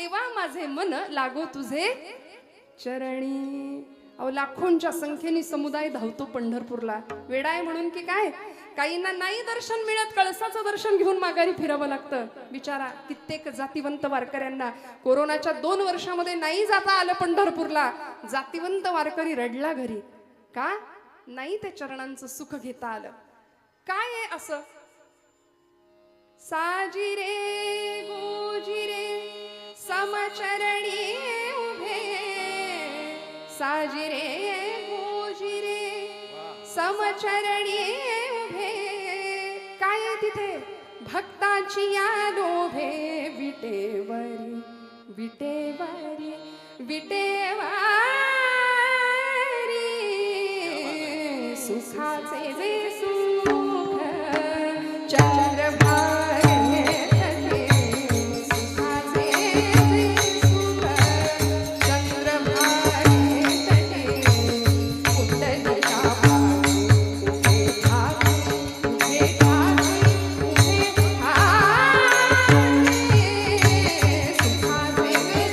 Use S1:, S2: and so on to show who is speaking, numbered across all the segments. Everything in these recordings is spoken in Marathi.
S1: देवा माझे मन लागो तुझे चरणी. अहो लाखोंच्या संख्येने समुदाय धावतो पंढरपूरला. वेडा आहे म्हणून की काय? काहींना नाही दर्शन मिळत, कळसाचं दर्शन घेऊन माघारी फिरावं लागतं. विचारा कित्येक जातीवंत वारकऱ्यांना कोरोनाच्या 2 वर्षामध्ये नाही जाता आलं पंढरपूरला. जातीवंत वारकरी रडला घरी. का नाही ते चरणांचं सुख घेता आलं? काय आहे असं? साजिरे गोजिरे समचरणी उभे, साजिरे गोजिरे समचरणी उभे. काय आहे तिथे? भक्ताची या लोभे विटेवरी विटेवरी विटेवरी सुखाचे जे सुख चंद्रभागे तटे, सुखाचे जे सुख चंद्रभागे तटे. कुंडलिका पावी उभे ठाके, उभे ठाके, उभे ठाके. सुखाचे जे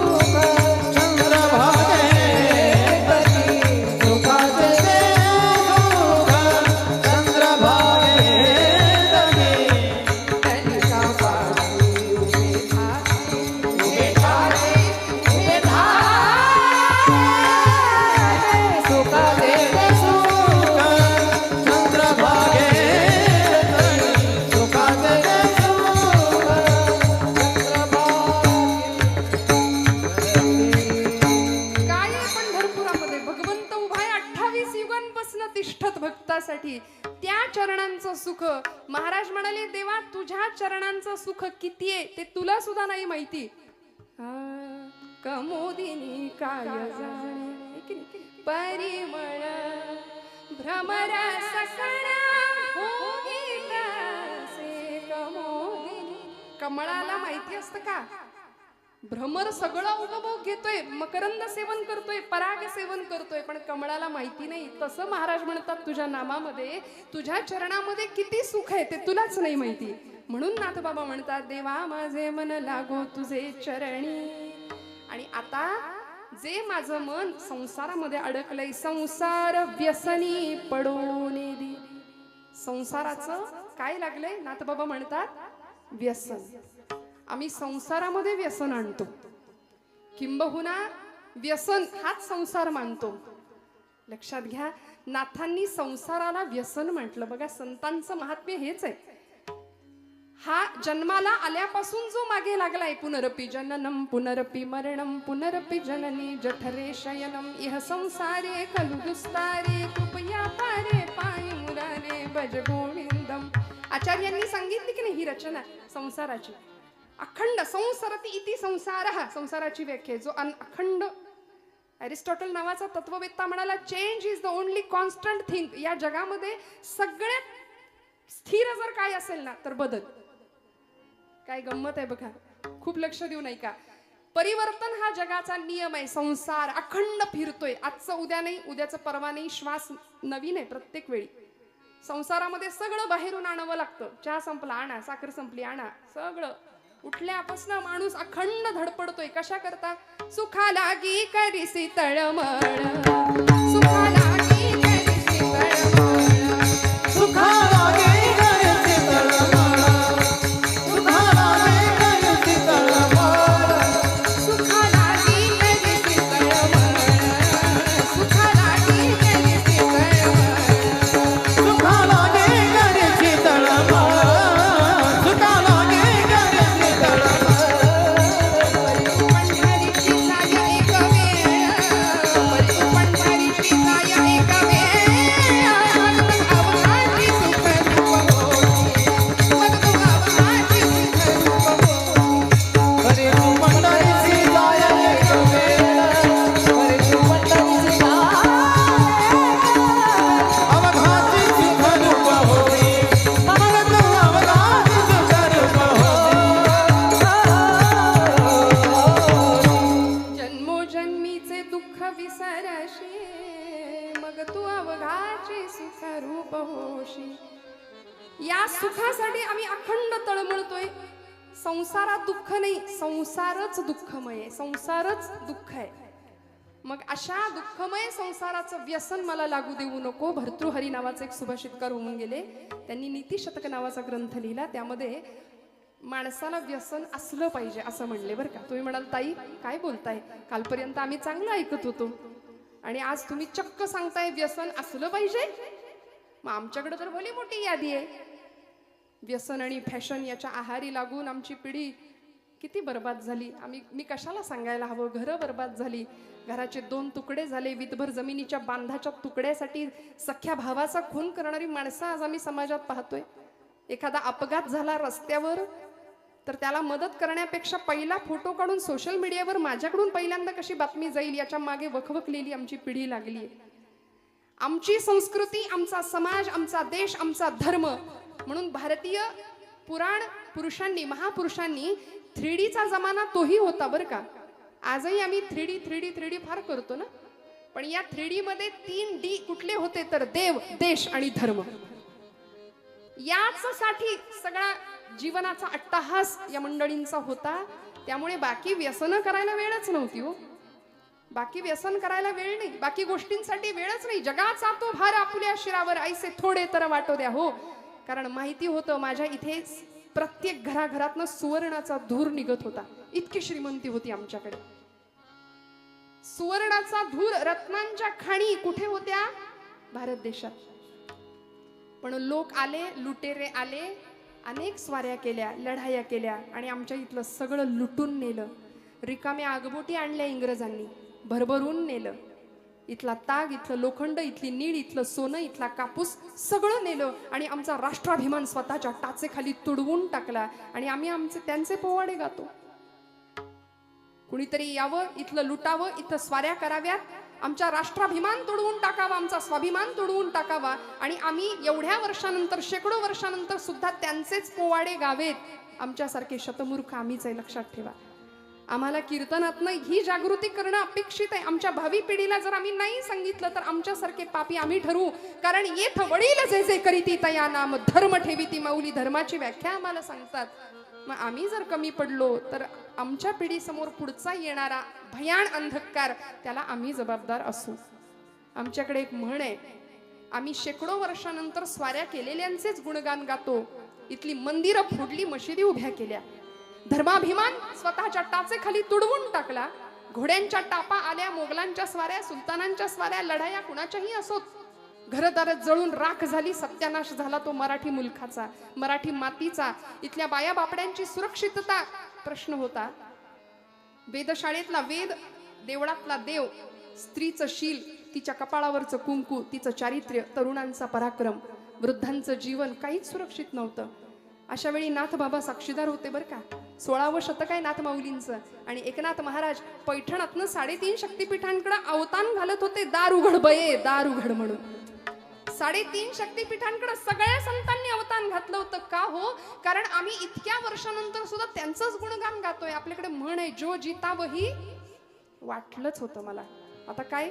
S1: सुख
S2: चंद्रभागे तटी, सुखाचे जे सुख चंद्रभागे तटी.
S1: कुंडलिका पावी उभे ठाके, उभे ठाके, उभे ठाके.
S2: सुखाचे जे सुख चंद्रभागे तटी, सुखाचे जे सुख
S1: काय आहे पंढरपुरामध्ये? भगवंत उभाय 28 युगांपासून तिष्ठत भक्तासाठी. त्या चरणांचं सुख महाराज म्हणाले, देवा तुझ्या चरणांचं सुख किती आहे ते तुला सुद्धा नाही माहिती. कमोदिनी काय जाणे परिमळ भ्रमर सकळ होईत असे कमोदिनी. कमळाला माहिती असतं का? भ्रमर सगळं उपभोग घेतोय, मकरंद सेवन करतोय, पराग सेवन करतोय, पण कमळाला माहिती नाही. तसं महाराज म्हणतात तुझ्या नामामध्ये, तुझ्या चरणामध्ये किती सुख आहे ते तुलाच नाही माहिती. म्हणून नाथबाबा म्हणतात, देवा माझे मन लागो तुझे चरणी. आणि आता जे माझं मन संसारामध्ये अडकलंय, संसार व्यसनी पडून दे. संसाराचं काय लागलंय? नाथबाबा म्हणतात व्यसन. आम्ही संसारामध्ये व्यसन आणतो, किंबहुना व्यसन हाच संसार मानतो. लक्षात घ्या, नाथांनी संसाराला व्यसन म्हटलं. बघा संतांचं महात्म्य हेच आहे. हा जन्माला आल्यापासून जो मागे लागलाय, पुनरपि जननम पुनरपि मरणम पुनरपि जननी जठरे शयनम इह संसारे खलु दुस्तारे कृपया पारे पायी मुरारे भज गोविंदम. आचार्यांनी सांगितली की नाही ही रचना संसाराची. अखंड संसरती इति संसारः, संसाराची व्याख्या जो अखंड. अरिस्टॉटल नावाचा तत्ववेत्ता म्हणाला, change is the only constant thing. या जगामध्ये सगळ्यात स्थिर जर काय असेल ना तर बदल. काय गंमत आहे बघा, खूप लक्ष देऊ नाही का? परिवर्तन हा जगाचा नियम आहे. संसार अखंड फिरतोय, आजचं उद्या नाही, उद्याचं परवा नाही, श्वास नवीन आहे प्रत्येक वेळी. संसारामध्ये सगळं बाहेरून आणावं लागतं. चहा संपला आणा, साखर संपली आणा, सगळं. उठल्यापासून माणूस अखंड धडपडतोय. कशा करता? सुखा लागी करीसी तळमळ, सुखा लागी करीसी तळमळ,
S2: सुखा लागे करते तळमळ, सुखा लागे करते तळमळ,
S1: सुखा लागी करीसी तळमळ, सुखा लागी करीसी तळमळ,
S2: सुखा लागे करते तळमळ, सुखा लागे करते तळमळ.
S1: पंढरीची जाय एक वेळ, पंढरीची जाय एक वेळ, अवघाची सुख रूप होती, मग तू अवघाची सुख रूप होती.
S2: हरे तू पंढरीची जाय एक वेळ, हरे तू पंढरीची जाय अवघाची सुख रूप होती, मग तू अवघाची सुख रूप होती.
S1: जन्मोजन्मीचे दुःख विसरशी, मग तू अवघाची सुख रूप होशी. या सुखासाठी आम्ही अखंड तळमळतोय. संसारात दुःख नाही, संसारच दुःखमय आहे, संसारच दुःख आहे. मग अशा दुःखमय संसाराचं व्यसन मला लागू देऊ नको. भर्तृहरी नावाचे एक सुभाषितकार होऊन गेले, त्यांनी नीतिशतक नावाचा ग्रंथ लिहिला. त्यामध्ये माणसाला व्यसन असलं पाहिजे असं म्हणले बरं का. तुम्ही म्हणाल ताई काय बोलताय, कालपर्यंत आम्ही चांगलं ऐकत होतो आणि आज तुम्ही चक्क सांगताय व्यसन असलं पाहिजे. मग आमच्याकडे तर भली मोठी यादी आहे. व्यसन आणि फॅशन याच्या आहारी लागून आमची पिढी किती बर्बाद झाली. मी कशाला सांगायला हवं. घरं बर्बाद झाली, घराचे 2 तुकडे झाले. विधभर जमिनीच्या बांधाच्या तुकड्यासाठी सख्या भावाचा खून करणारी माणसं आज आम्ही समाजात पाहतोय. एखादा अपघात झाला रस्त्यावर तर त्याला मदत करण्यापेक्षा पहिला फोटो काढून सोशल मीडियावर माझ्याकडून पहिल्यांदा कशी बातमी जाईल याच्या मागे वखवकलेली आमची पिढी लागली आहे. आमची संस्कृती, आमचा समाज, आमचा देश, आमचा धर्म म्हणून भारतीय पुराण पुरुषांनी, महापुरुषांनी 3Dचा जमाना तोही होता बरं का. आजही आम्ही 3D फार करतो ना, पण या 3D मध्ये 3D कुठले होते तर देव, देश आणि धर्म. याच साठी सगळा जीवनाचा अट्टहास या मंडळींचा होता. त्यामुळे बाकी व्यसन करायला वेळच नव्हती हो. बाकी व्यसन करायला वेळ नाही, बाकी गोष्टींसाठी वेळच नाही. जगाचा तो भार आपल्या शिरावर ऐसे थोडे तर वाटो द्या हो. कारण माहिती होतं माझ्या इथे प्रत्येक घराघरातनं सुवर्णाचा धूर निघत होता. इतकी श्रीमंती होती आमच्याकडे. सुवर्णाचा धूर, रत्नांच्या खाणी कुठे होत्या? भारत देशात. पण लोक आले, लुटेरे आले, अनेक स्वाऱ्या केल्या, लढाया केल्या आणि आमच्या इथलं सगळं लुटून नेलं. रिकाम्या आगबोटी आणल्या इंग्रजांनी, भरभरून नेलं. इथला ताग, इथलं लोखंड, इथली नीळ, इथलं सोनं, इथला कापूस सगळं नेलं आणि आमचा राष्ट्राभिमान स्वतःच्या टाचेखाली तुडवून टाकला. आणि आम्ही त्यांचे पोवाडे गातो. कुणीतरी यावं, इथलं लुटावं, इथं स्वाऱ्या कराव्यात, आमचा राष्ट्राभिमान तुडवून टाकावा, आमचा स्वाभिमान तुडवून टाकावा आणि आम्ही एवढ्या वर्षानंतर, शेकडो वर्षानंतर सुद्धा त्यांचेच पोवाडे गावेत. आमच्यासारखे शतमूर्ख आम्हीच आहे, लक्षात ठेवा. आम्हाला कीर्तनातनं ही जागृती करणं अपेक्षित आहे. आमच्या भावी पिढीला जर आम्ही नाही सांगितलं तर आमच्यासारखे पापी आम्ही ठरवू. कारण येथ वडील जे जे करीती तया नाम धर्म ठेवीती माऊली. धर्माची व्याख्या आम्हाला सांगतात. मग आम्ही जर कमी पडलो तर आमच्या पिढीसमोर पुढचा येणारा भयान अंधकार, त्याला आम्ही जबाबदार असू. आमच्याकडे एक म्हण आहे, आम्ही शेकडो वर्षानंतर स्वाऱ्या केलेल्यांचेच गुणगान गातो. इथली मंदिरं फोडली, मशिदी उभ्या केल्या. धर्माभिमान स्वतःच्या टाचेखाली तुडवून टाकला. घोड्यांच्या टापा आल्या, मोगलांच्या स्वाऱ्या, सुलतानांच्या स्वाऱ्या, लढाया कुणाच्याही असोत, घरदार जळून राख झाली. सत्यानाश झाला तो मराठी मुलखाचा, मराठी मातीचा. इथल्या बाया बापड्यांची सुरक्षितता प्रश्न होता. वेदशाळेतला वेद, देवळातला देव, स्त्रीचं शील, तिच्या कपाळावरचं कुंकू, तिचं चारित्र्य, तरुणांचा पराक्रम, वृद्धांचं जीवन काहीच सुरक्षित नव्हतं. अशा वेळी नाथ बाबा साक्षीदार होते बरं का. 16वं शतक आहे नाथ माऊलींचं. आणि एकनाथ महाराज पैठणातनं 3.5 शक्तिपीठांकडे अवतान घालत होते. दार उघड बये, दार उघड म्हणून. 3.5 शक्तिपीठांकडे सगळ्या संतांनी अवतान घातलं होतं. का हो? कारण आम्ही इतक्या वर्षानंतर सुद्धा त्यांचंच गुणगान गातोय. आपल्याकडे म्हण आहे, जो जिता वही. वाटलंच होतं मला. आता काय,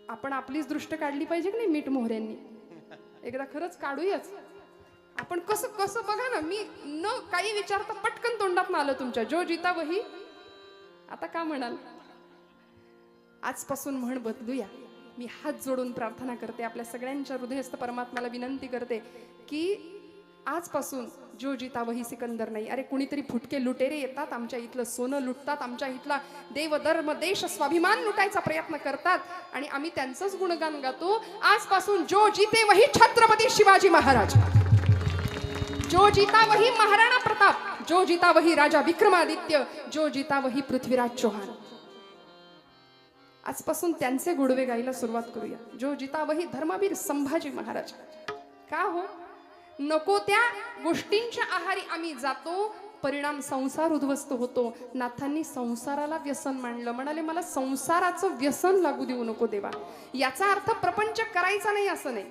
S1: आपण आपलीच दृष्ट काढली पाहिजे की नाही मीठ मोहऱ्यांनी. एकदा खरंच काढूयाच आपण. कसं कसं बघा ना, मी न काही विचारता पटकन तोंडात आलं तुमच्या, जो जिता वही. आता का म्हणाल? आजपासून म्हण बदलूया. मी हात जोडून प्रार्थना करते, आपल्या सगळ्यांच्या हृदयस्थ परमात्म्याला विनंती करते की आजपासून जो जिता वही सिकंदर नाही. अरे कुणीतरी फुटके लुटेरे येतात, आमच्या इथलं सोनं लुटतात, आमच्या इथला देव, धर्म, देश, स्वाभिमान लुटायचा प्रयत्न करतात आणि आम्ही त्यांचंच गुणगान गातो. आजपासून जो जिते वही छत्रपती शिवाजी महाराज, जो जिता वही महाराणा प्रताप, जो जिता वही राजा विक्रमादित्य, जो जिता वही पृथ्वीराज चौहान. आजपासून त्यांचे गुणवे गायला सुरुवात करूया. जो जिता वही धर्मवीर संभाजी महाराज. का हो? नको त्या गोष्टींच्या आहारी आम्ही जातो, परिणाम संसार उद्ध्वस्त होतो. नाथांनी संसाराला व्यसन मानलं. म्हणाले मला संसाराचं व्यसन लागू देऊ नको देवा. याचा अर्थ प्रपंच करायचा नाही असं नाही.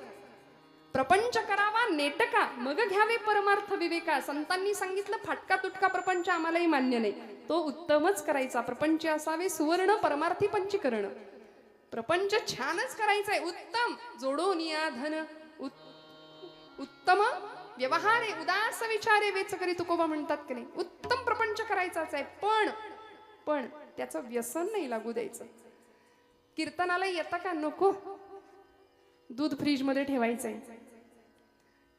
S1: प्रपंच करावा नेटका, मग घ्यावे परमार्थ विवेका. संतांनी सांगितलं फाटका तुटका प्रपंच आम्हालाही मान्य नाही. तो उत्तमच करायचा. प्रपंच असावे सुवर्ण परमार्थी पंचीकरण. प्रपंच छानच करायचंय, उत्तम. जोडून या धन उत्तम व्यवहारे उदास विचारे वेच करी तुकोबा म्हणतात की नाही. उत्तम प्रपंच करायचाच आहे, पण त्याचं व्यसन नाही लागू द्यायचं. कीर्तनाला येता का? नको. दूध फ्रीज मध्ये ठेवायचंय.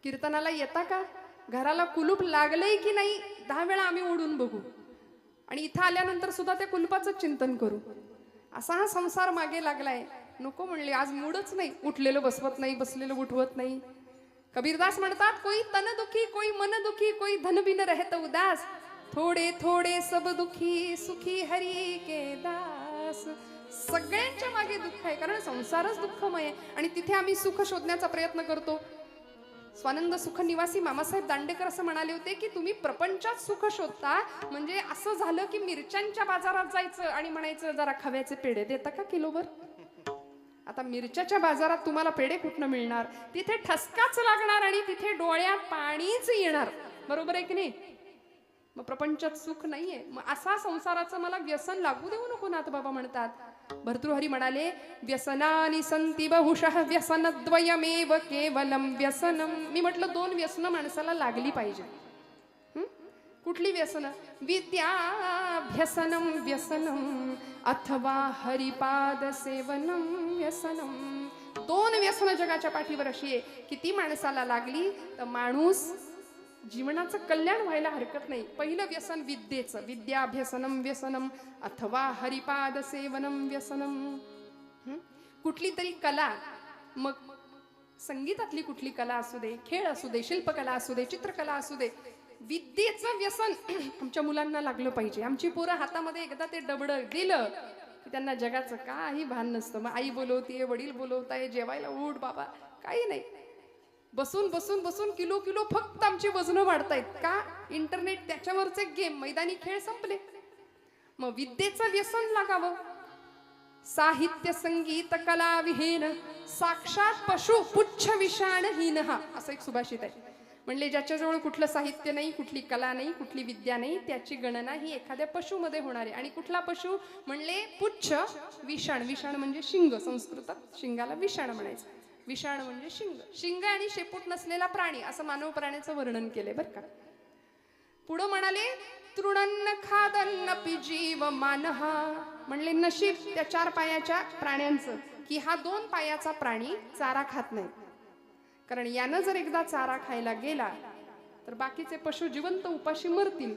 S1: कीर्तनाला येता का? घराला कुलूप लागलंय की नाही 10 वेळा आम्ही ओढून बघू आणि इथं आल्यानंतर सुद्धा त्या कुलपाचं चिंतन करू. असा हा संसार मागे लागलाय. नको म्हणले. आज मूडच नाही. उठलेलं बसवत नाही, बसलेलं उठवत नाही. कबीरदास म्हणतात, कोई तन दुखी, कोई मन दुखी, कोई धन बिन रहत उदास, थोडे थोडे सब दुखी, सुखी हरी के दास. सगळ्यांच्या मागे दुःख आहे, कारण संसारच दुःखमय आहे आणि तिथे आम्ही सुख शोधण्याचा प्रयत्न करतो. स्वानंद सुख निवासी मामासाहेब दांडेकर असं म्हणाले होते की तुम्ही प्रपंचात सुख शोधता म्हणजे असं झालं की मिरच्यांच्या बाजारात जायचं आणि म्हणायचं जरा खव्याचे पेढे देता का किलोभर. आता मिरच्याच्या बाजारात तुम्हाला पेढे कुठनं मिळणार? तिथे ठसकाच लागणार आणि तिथे डोळ्यात पाणीच येणार. बरोबर आहे की नाही? मग प्रपंचात सुख नाहीये. मग असा संसाराचं मला व्यसन लागू देऊ नको नाथ बाबा म्हणतात. भर्तृहरी म्हणाले, व्यसनानि संति बहुशः व्यसनद्वयमेव केवलम व्यसनम. मी म्हटलं 2 व्यसन माणसाला लागली पाहिजे. कुठली व्यसन? विद्याभ्यसनम व्यसनम अथवा हरिपाद सेवनम व्यसनम. 2 व्यसन जगाच्या पाठीवर अशी आहे की ती माणसाला लागली तर माणूस जीवनाचं कल्याण व्हायला हरकत नाही. पहिलं व्यसन विद्येचं, विद्याभ्यसनम व्यसनम अथवा हरिपाद सेवनम व्यसनम. कुठली तरी कला, मग संगीतातली कुठली कला असू दे, खेळ असू दे, शिल्पकला असू दे, चित्रकला असू दे, विद्येचं व्यसन आमच्या मुलांना लागलं पाहिजे. आमची पोरं हातामध्ये एकदा ते डबडं दिलं की त्यांना जगाचं काही भान नसतं. मग आई बोलवतीये, वडील बोलवताय, जेवायला उठ बाबा, काही नाही. बसून बसून बसून किलो किलो फक्त आमची वजनं वाढतायत. का? इंटरनेट, त्याच्यावरचे गेम, मैदानी खेळ संपले. मग विद्येचं व्यसन लागावं. साहित्य संगीत कला विहीन साक्षात पशु पुच्छ विषाणहीन, हा असं एक सुभाषित आहे. म्हणले ज्याच्याजवळ कुठलं साहित्य नाही, कुठली कला नाही, कुठली विद्या नाही, त्याची गणना ही एखाद्या पशुमध्ये होणार आहे. आणि कुठला पशु? म्हणले पुच्छ विषाण. विषाण म्हणजे शिंग, संस्कृतात शिंगाला विषाण म्हणायचं. विषाण म्हणजे शिंग. शिंग आणि शेपूट नसलेला प्राणी असं मानव प्राण्याचं वर्णन केलंय बरं का. पुढं म्हणाले, तृणन्न खादन्न पि जीव मानहा. म्हणले नशीब त्या 4 पायाच्या प्राण्यांचं की हा 2 पायाचा प्राणी चारा खात नाही. कारण यानं जर एकदा चारा खायला गेला तर बाकीचे पशु जिवंत उपाशी मरतील.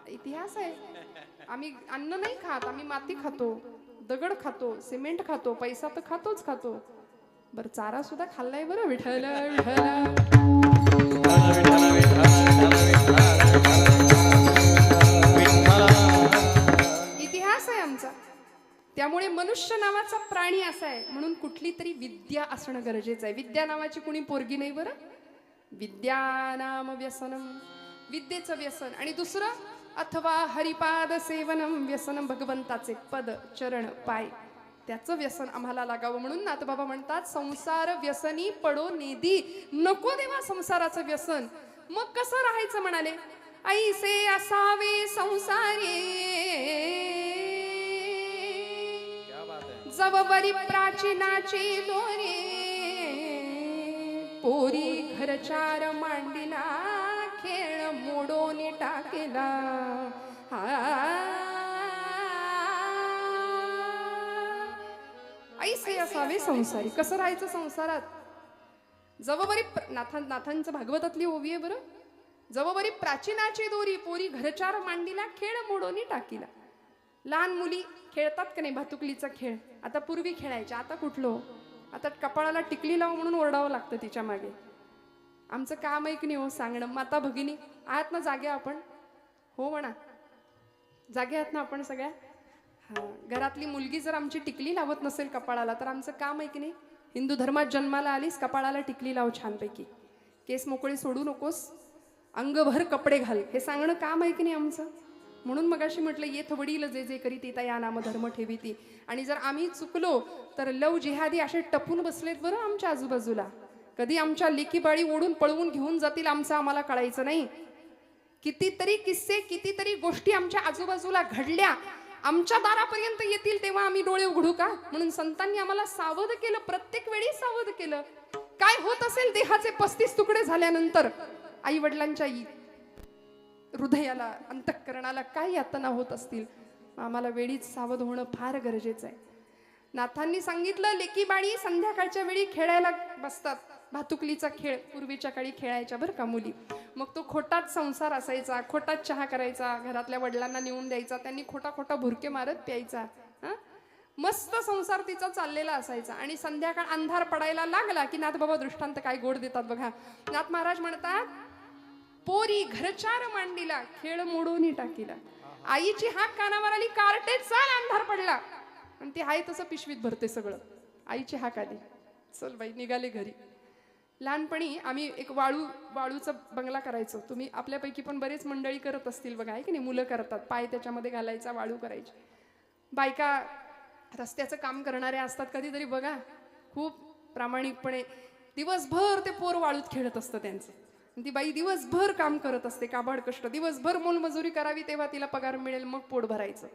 S1: इतिहास आहे. आम्ही अन्न नाही खात, आम्ही माती खातो, दगड खातो, सिमेंट खातो, पैसा तर खातोच खातो. बर चारा सुद्धा खाल्लाय बरं. विठ्ठल विठ्ठल. इतिहास आहे आमचा. त्यामुळे मनुष्य नावाचा प्राणी असा आहे म्हणून कुठली तरी विद्या असणं गरजेचं आहे. विद्या नावाची कुणी पोरगी नाही बरं. विद्या नाम व्यसनम, विद्येचं व्यसन. आणि दुसरं अथवा हरिपाद सेवनम व्यसनम, भगवंताचे पद, चरण, पाय, त्याचं व्यसन आम्हाला लागावं. म्हणून नाथबाबा म्हणतात, संसार व्यसनी पडो नेदी. नको देवा संसाराचं व्यसन. मग कसं राहायचं म्हणाले? ऐसे असावे संसारी जवबरी प्राचीनाची दोरी, पोरी घरचार मांडिला खेळ मोडोन टाकेला. ऐसे असावे संसारी. कसं राहायचं संसारात? जवबरी नाथांचं भागवतातली ओवी आहे बरं. जवबरी प्राचीनाची दोरी, पोरी घरचार मांडीला खेळ मोडोनी टाकीला. लहान मुली खेळतात का नाही भातुकलीचा खेळ? आता पूर्वी खेळायच्या, आता कुठलो? आता कपाळाला टिकली लाव म्हणून ओरडावं लागतं तिच्या मागे. आमचं काम ऐक नाही हो सांगणं. माता भगिनी आहात ना जाग्या आपण? हो म्हणा, जागे आहात ना आपण सगळ्या? हा. घरातली मुलगी जर आमची टिकली लावत नसेल कपाळाला तर आमचं काम आहे की नाही? हिंदू धर्मात जन्माला आलीस, कपाळाला टिकली लाव छानपैकी, केस मोकळे सोडू नकोस, अंगभर कपडे घाल, हे सांगणं काम आहे की नाही आमचं? म्हणून मगाशी म्हटलं, येथ वडील जे जे करीती त्या या नाम धर्म ठेवीती. आणि जर आम्ही चुकलो तर लव जिहादी असे टपून बसलेत बरं आमच्या आजूबाजूला. कधी आमच्या लेकीबाळी ओढून पळवून घेऊन जातील आमचं आम्हाला कळायचं नाही. कितीतरी किस्से, कितीतरी गोष्टी आमच्या आजूबाजूला घडल्या, आमच्या दारापर्यंत येतील तेव्हा आम्ही डोळे उघडू का? म्हणून संतांनी आम्हाला सावध केलं, प्रत्येक वेळी सावध केलं काय होत असेल देहाचे 35 तुकडे झाल्यानंतर आई वडिलांच्या हृदयाला अंतःकरणाला काय यातना होत असतील, आम्हाला वेळीच सावध होणं फार गरजेचं आहे. नाथांनी सांगितलं, लेकी बाळी संध्याकाळच्या वेळी खेळायला बसतात. भातुकलीचा खेळ पूर्वीच्या काळी खेळायच्या बरं का मुली. मग तो खोटाच संसार असायचा, खोटाच चहा करायचा, घरातल्या वडिलांना नेऊन द्यायचा, त्यांनी खोटा खोटा भुरके मारत प्यायचा. मस्त संसार तिचा चाललेला असायचा. आणि संध्याकाळ अंधार पडायला लागला की नाथ बाबा दृष्टांत काय गोड देतात बघा. नाथ महाराज म्हणतात, पोरी घरचार मांडीला खेळ मोडून टाकीला. आईची हाक कानावर आली, कार्टे चाल, अंधार पडला. आणि ती आहे तसं पिशवीत भरते सगळं. आईची हाक आली, चल बाई, निघाले घरी. लहानपणी आम्ही एक वाळूचा बंगला करायचो. तुम्ही आपल्यापैकी पण बरेच मंडळी करत असतील बघा, आहे की नाही. मुलं करतात, पाय त्याच्यामध्ये घालायचा, वाळू करायची. बायका रस्त्याचं काम करणाऱ्या असतात कधीतरी बघा, खूप प्रामाणिकपणे दिवसभर ते पोर वाळूत खेळत असतं त्यांचं. ती बाई दिवसभर काम करत असते, काबाड कष्ट, दिवसभर मोलमजुरी करावी तेव्हा तिला पगार मिळेल, मग पोट भरायचं.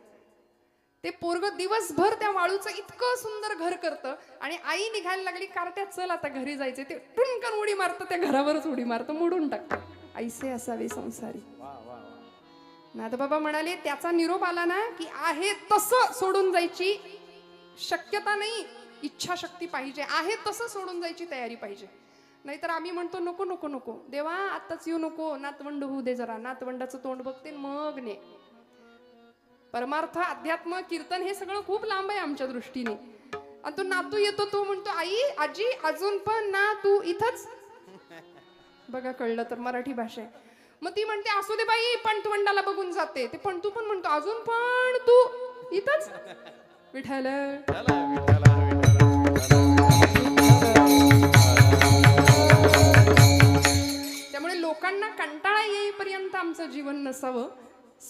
S1: ते पोरग दिवसभर त्या वाळूचं इतकं सुंदर घर करतं. आणि आई निघायला लागली, कार्ट्यात चल आता घरी जायचे, ते टुनकन उडी मारतं, त्या घरावरच उडी मारतं, मोडून टाकतं. ऐसे असावे संसारी. नाथबाबा म्हणाले, त्याचा निरोप आला ना की आहे तसं सोडून जायची शक्यता नाही, इच्छाशक्ती पाहिजे. आहे तसं सोडून जायची तयारी पाहिजे. नाहीतर आम्ही म्हणतो नको नको नको देवा, आताच येऊ नको, नातवंड होऊ दे जरा, नातवंडाचं तोंड बघते मग ने. परमार्थ, अध्यात्म, कीर्तन हे सगळं खूप लांब आहे आमच्या दृष्टीने. आणि तो नातू येतो, तो म्हणतो, आई आजी अजून पण ना तू इथंच. बघा कळलं तर मराठी भाषा आहे. मग ती म्हणते, असू दे बाई, पंतवंडाला बघून जाते. ते पंतू पण म्हणतो, अजून पण तू इथंच. विठ्ठल त्यामुळे लोकांना कंटाळा येईपर्यंत आमचं जीवन नसावं,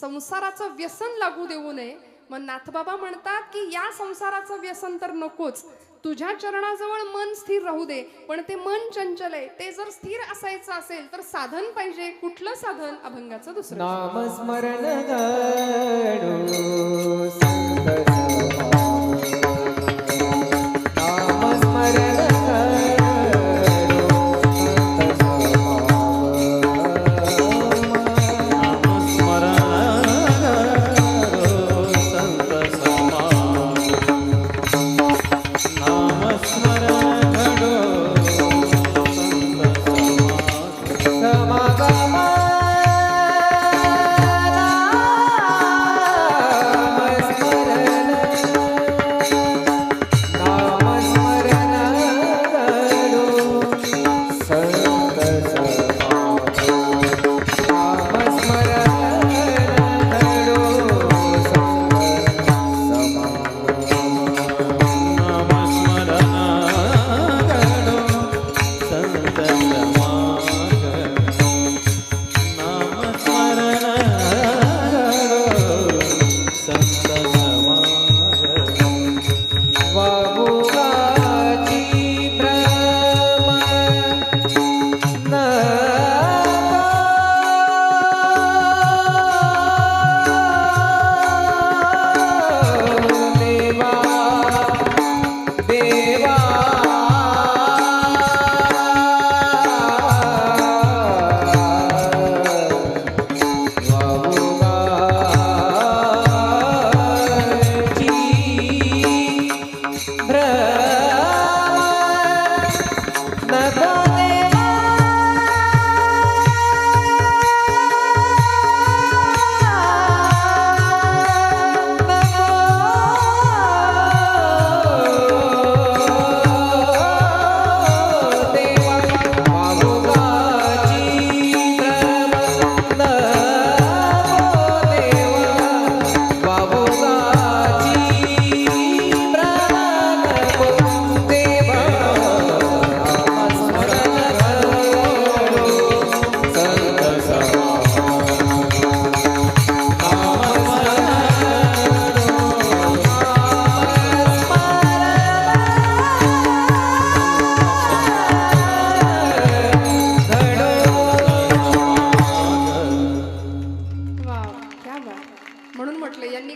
S1: संसाराचं व्यसन लागू देऊ नये. मग नाथबाबा म्हणतात की या संसाराचं व्यसन तर नकोच, तुझ्या चरणाजवळ मन स्थिर राहू दे. पण ते मन चंचल आहे, ते जर स्थिर असायचं असेल तर साधन पाहिजे. कुठलं साधन? अभंगाचं दुसरं
S2: नामस्मरण गडो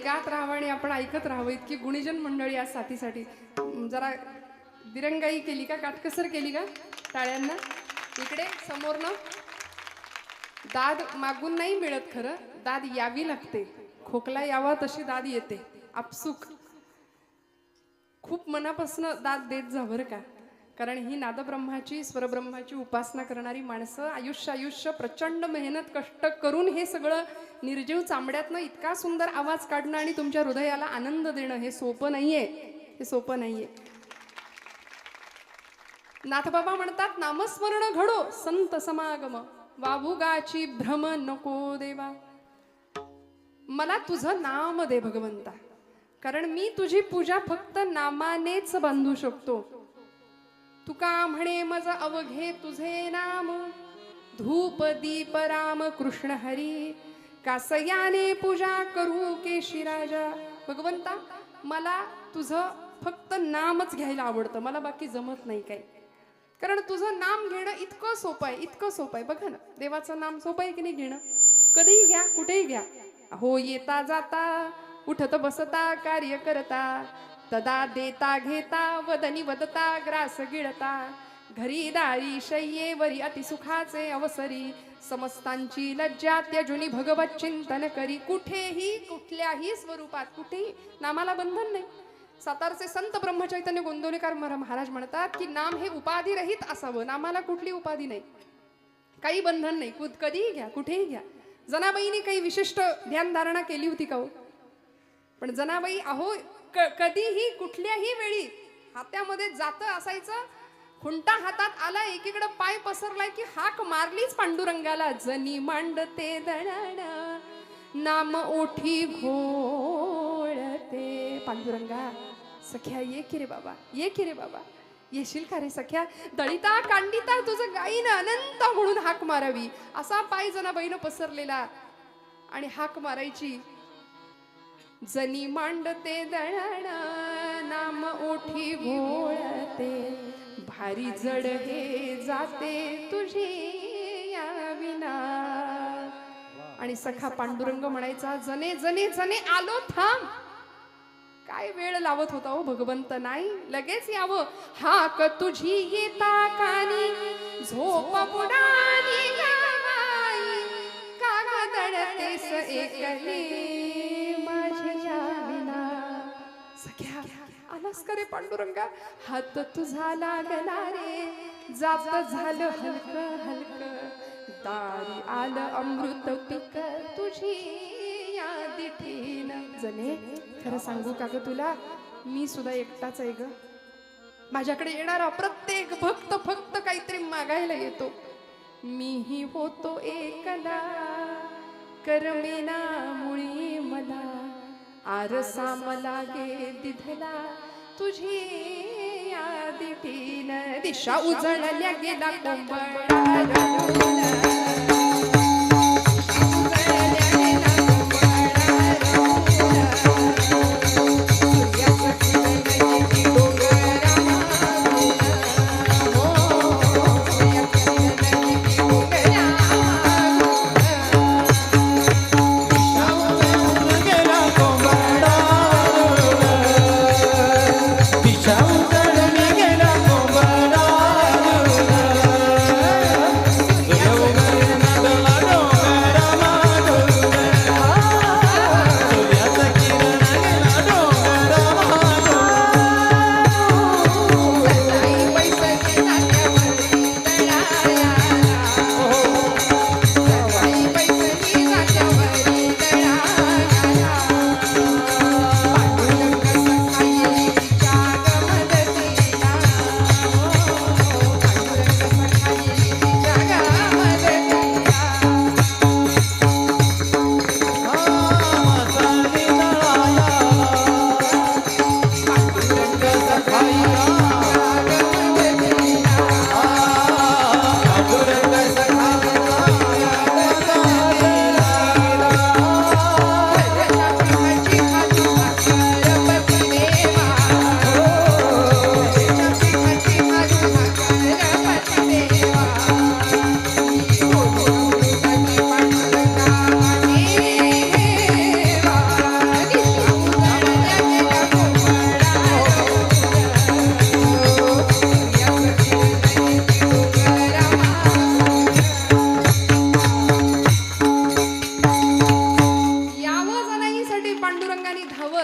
S1: गात राहावं आणि आपण ऐकत राहावं. इतकी गुणीजन मंडळी आज साथीसाठी. जरा दिरंगाई केली का, काटकसर केली का टाळ्यांना? इकडे समोरनं दाद मागून नाही मिळत, खरं दाद यावी लागते. खोकला यावा तशी दाद येते आपसुक. खूप मनापासून दाद देत जा बरं का, कारण ही नादब्रह्माची स्वरब्रह्माची उपासना करणारी माणसं आयुष्य प्रचंड मेहनत कष्ट करून हे सगळं निर्जीव चांबड्यातनं इतका सुंदर आवाज काढणं आणि तुमच्या हृदयाला आनंद देणं हे सोपं नाहीये, हे सोपं नाहीये. नाथबाबा म्हणतात, नामस्मरण घडो संत समागम, वाभुगाची भ्रम नको देवा. मला तुझं नाम दे भगवंता, कारण मी तुझी पूजा फक्त नामानेच बांधू शकतो. तुका म्हणे मज अवघे तुझे नाम, धूप दीप राम कृष्ण हरी, कासयाने पूजा करू केशी राजा. भगवंता मला तुझं फक्त नामच घ्यायला आवडतं, मला बाकी जमत नाही काही. कारण तुझं नाम घेणं इतकं सोपं आहे, इतकं सोपं आहे. बघा ना, देवाचं नाम सोपं आहे की नाही घेणं? कधीही घ्या, कुठेही घ्या. हो येता जाता, उठत बसता, कार्य करता, तदा देता घेता, वदनी वदता, ग्रास गिळता, घरी दारी शय्येवरी अतिसुखाचे अवसरी, समस्तांची लज्जा त्यजुनी भगवत चिंतन करी. कुठेही कुठल्याही स्वरूपात कुठेही नामाला बंधन नाही. सातारचे संत ब्रह्मचैतन्य गोंदवलेकर महाराज म्हणतात की नाम हे उपाधी रहित असावं. नामाला कुठली उपाधी नाही, काही बंधन नाही, कधीही घ्या, कुठेही घ्या. जनाबाईने काही विशिष्ट ध्यानधारणा केली होती का हो? पण जनाबाई अहो कधीही कुठल्याही वेळी हातामध्ये जातं असायचं, खुंटा हातात आला, एकीकडे पाय पसरलाय की हाक मारलीच पांडुरंगाला. जनी मांडते दळण नाम ओठी घोळते. पांडुरंगा सख्या ये की रे बाबा, ये की रे बाबा, येशील का रे सख्या? दळिता कांडिता तुझं गाईन अनंत म्हणून हाक मारावी, असा पाय जनाबाईनं पसरलेला आणि हाक मारायची. जनी मांडते दळण नाम ओठी घोळते, भारी जड हे जाते तुझी या विना. आणि सखा पांडुरंग म्हणायचा, जने जने जने आलो थांब. काय वेळ लावत होता हो भगवंत? नाही, लगेच यावं. हाक तुझी येता कानी, झोप बुडाली गावाई, का दळतेस एकली माझ्या विना. सख्या आलास का रे पांडुरंगा? हात तुझा लागला रे, जात झालं हलक हलक, दारी आलं अमृत पिक तुझी या दिठीन. जने खरं सांगू का ग तुला, मी सुद्धा एकटाच आहे ग. माझ्याकडे येणारा प्रत्येक भक्त फक्त काहीतरी मागायला येतो. मीही होतो एकला, करमेना मुळी मला, आरसा मला गे दिधला तुझी या दिठीन. दिशा उजळल्या गेला कोंबडा
S2: दिशा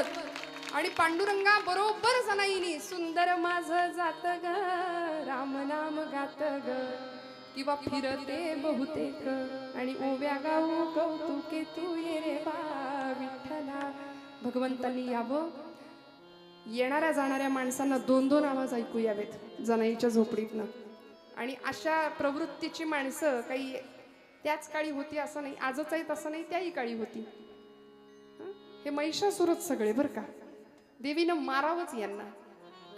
S1: भागवत आणि पांडुरंगा बरोबर जनाईनी सुंदर माझं जात ग राम नाम गात ग किंवा फिरते बहुतेक आणि ओव्या गाऊ कौतुके तू ये रे बा विठ्ठला. भगवंतांनी यावं, येणाऱ्या जाणाऱ्या माणसांना दोन दोन आवाज ऐकू यावेत जनाईच्या झोपडीतनं. आणि अशा प्रवृत्तीची माणसं काही त्याच काळी होती असं नाही, आजच आहेत असं नाही, त्याही काळी होती. हे महिषासुरच सगळे बरं का, देवीनं मारावंच यांना.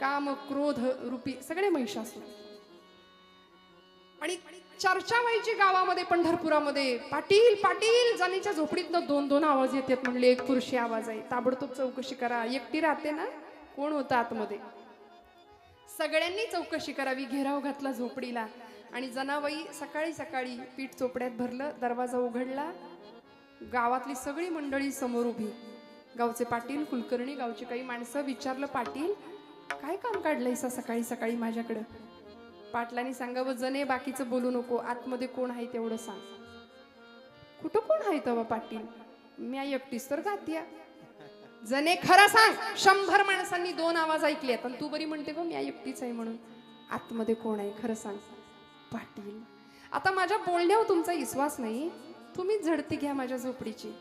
S1: काम क्रोध रूपी सगळे महिषासुर. आणि चर्चा व्हायची गावामध्ये पंढरपुरामध्ये, पाटील पाटील जनाईच्या झोपडीतनं दोन दोन आवाज येतात म्हणले, एक पुरुषी आवाज आहे, ताबडतोब चौकशी करा. एकटी राहते ना, कोण होतं आतमध्ये, सगळ्यांनी चौकशी करावी. घेराव घातला झोपडीला आणि जनाबाई सकाळी सकाळी पीठ चोपड्यात भरलं, दरवाजा उघडला, गावातली सगळी मंडळी समोर उभी. गावचे पाटील कुलकर्णी गावची काही माणसं. विचारलं, पाटील काय काम काढलंयसा सकाळी सकाळी माझ्याकडं? पाटलांनी सांगावं, जने बाकीचं बोलू नको, आतमध्ये कोण आहे तेवढं सांग. कुठं कोण आहे तवा पाटील? मी एकटीच तर गात्या. जने खरं सांग. 100 माणसांनी दोन आवाज ऐकलेत आणि तू बरी म्हणते गो मी एकटीच आहे म्हणून. आतमध्ये कोण आहे खरं सांग. पाटील आता माझ्या बोलण्यावर तुमचा विश्वास नाही, तुम्हीच झडती घ्या माझ्या झोपडीची.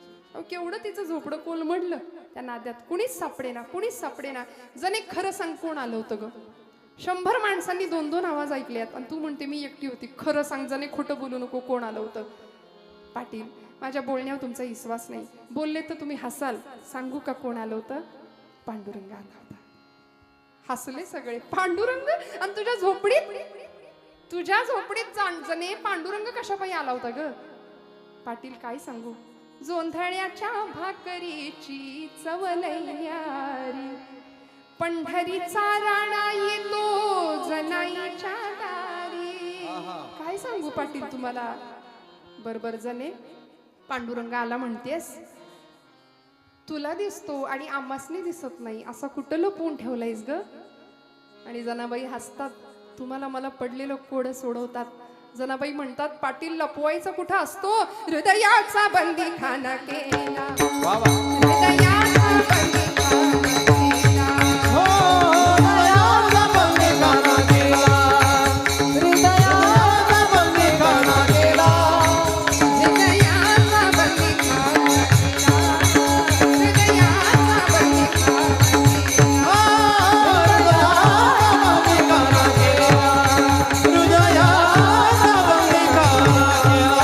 S1: केवढं तिचं झोपडं कोलमडलं त्या नाद्यात, कुणीच सापडेना, कुणीच सापडेना. जने खरं सांग कोण आलं होतं ग? 100 माणसांनी दोन दोन आवाज ऐकलेत आणि तू म्हणते मी एकटी होती. खरं सांग, जने खोटं बोलू नको, कोण आलं होतं? पाटील माझ्या बोलण्यावर तुमचा विश्वास नाही, बोलले तर तुम्ही हसाल, सांगू का कोण आलं होतं? पांडुरंग आला होता. हसले सगळे. पांडुरंग? आणि तुझ्या झोपडीत जने पांडुरंग कशा पायी आला होता ग? पाटील काय सांगू, जोंधळ्याच्या भाकरीची चव न्यारी, पंढरीचा राणा येतो जनाईच्या दारी. काय सांगू पाटील तुम्हाला. बरोबर जने पांडुरंग आला म्हणतेस, तुला दिसतो आणि आम्हासनी दिसत नाही, असं कुठं लपवून ठेवलंयस ग? आणि जनाबाई हसतात. तुम्हाला मला पडलेलं कोड सोडवतात. जनाबाई म्हणतात, पाटील लपवायचा कुठं असतो? हृदयाचा बंदी खाना केला, हृदयाचा बंदी खाना केला,
S2: हृदयाचा बंदी खाना केला,
S1: हृदयाचा बंदी खाना केला, हृदयाचा बंदी खाना केला,
S2: हृदयाचा बंदी खाना केला.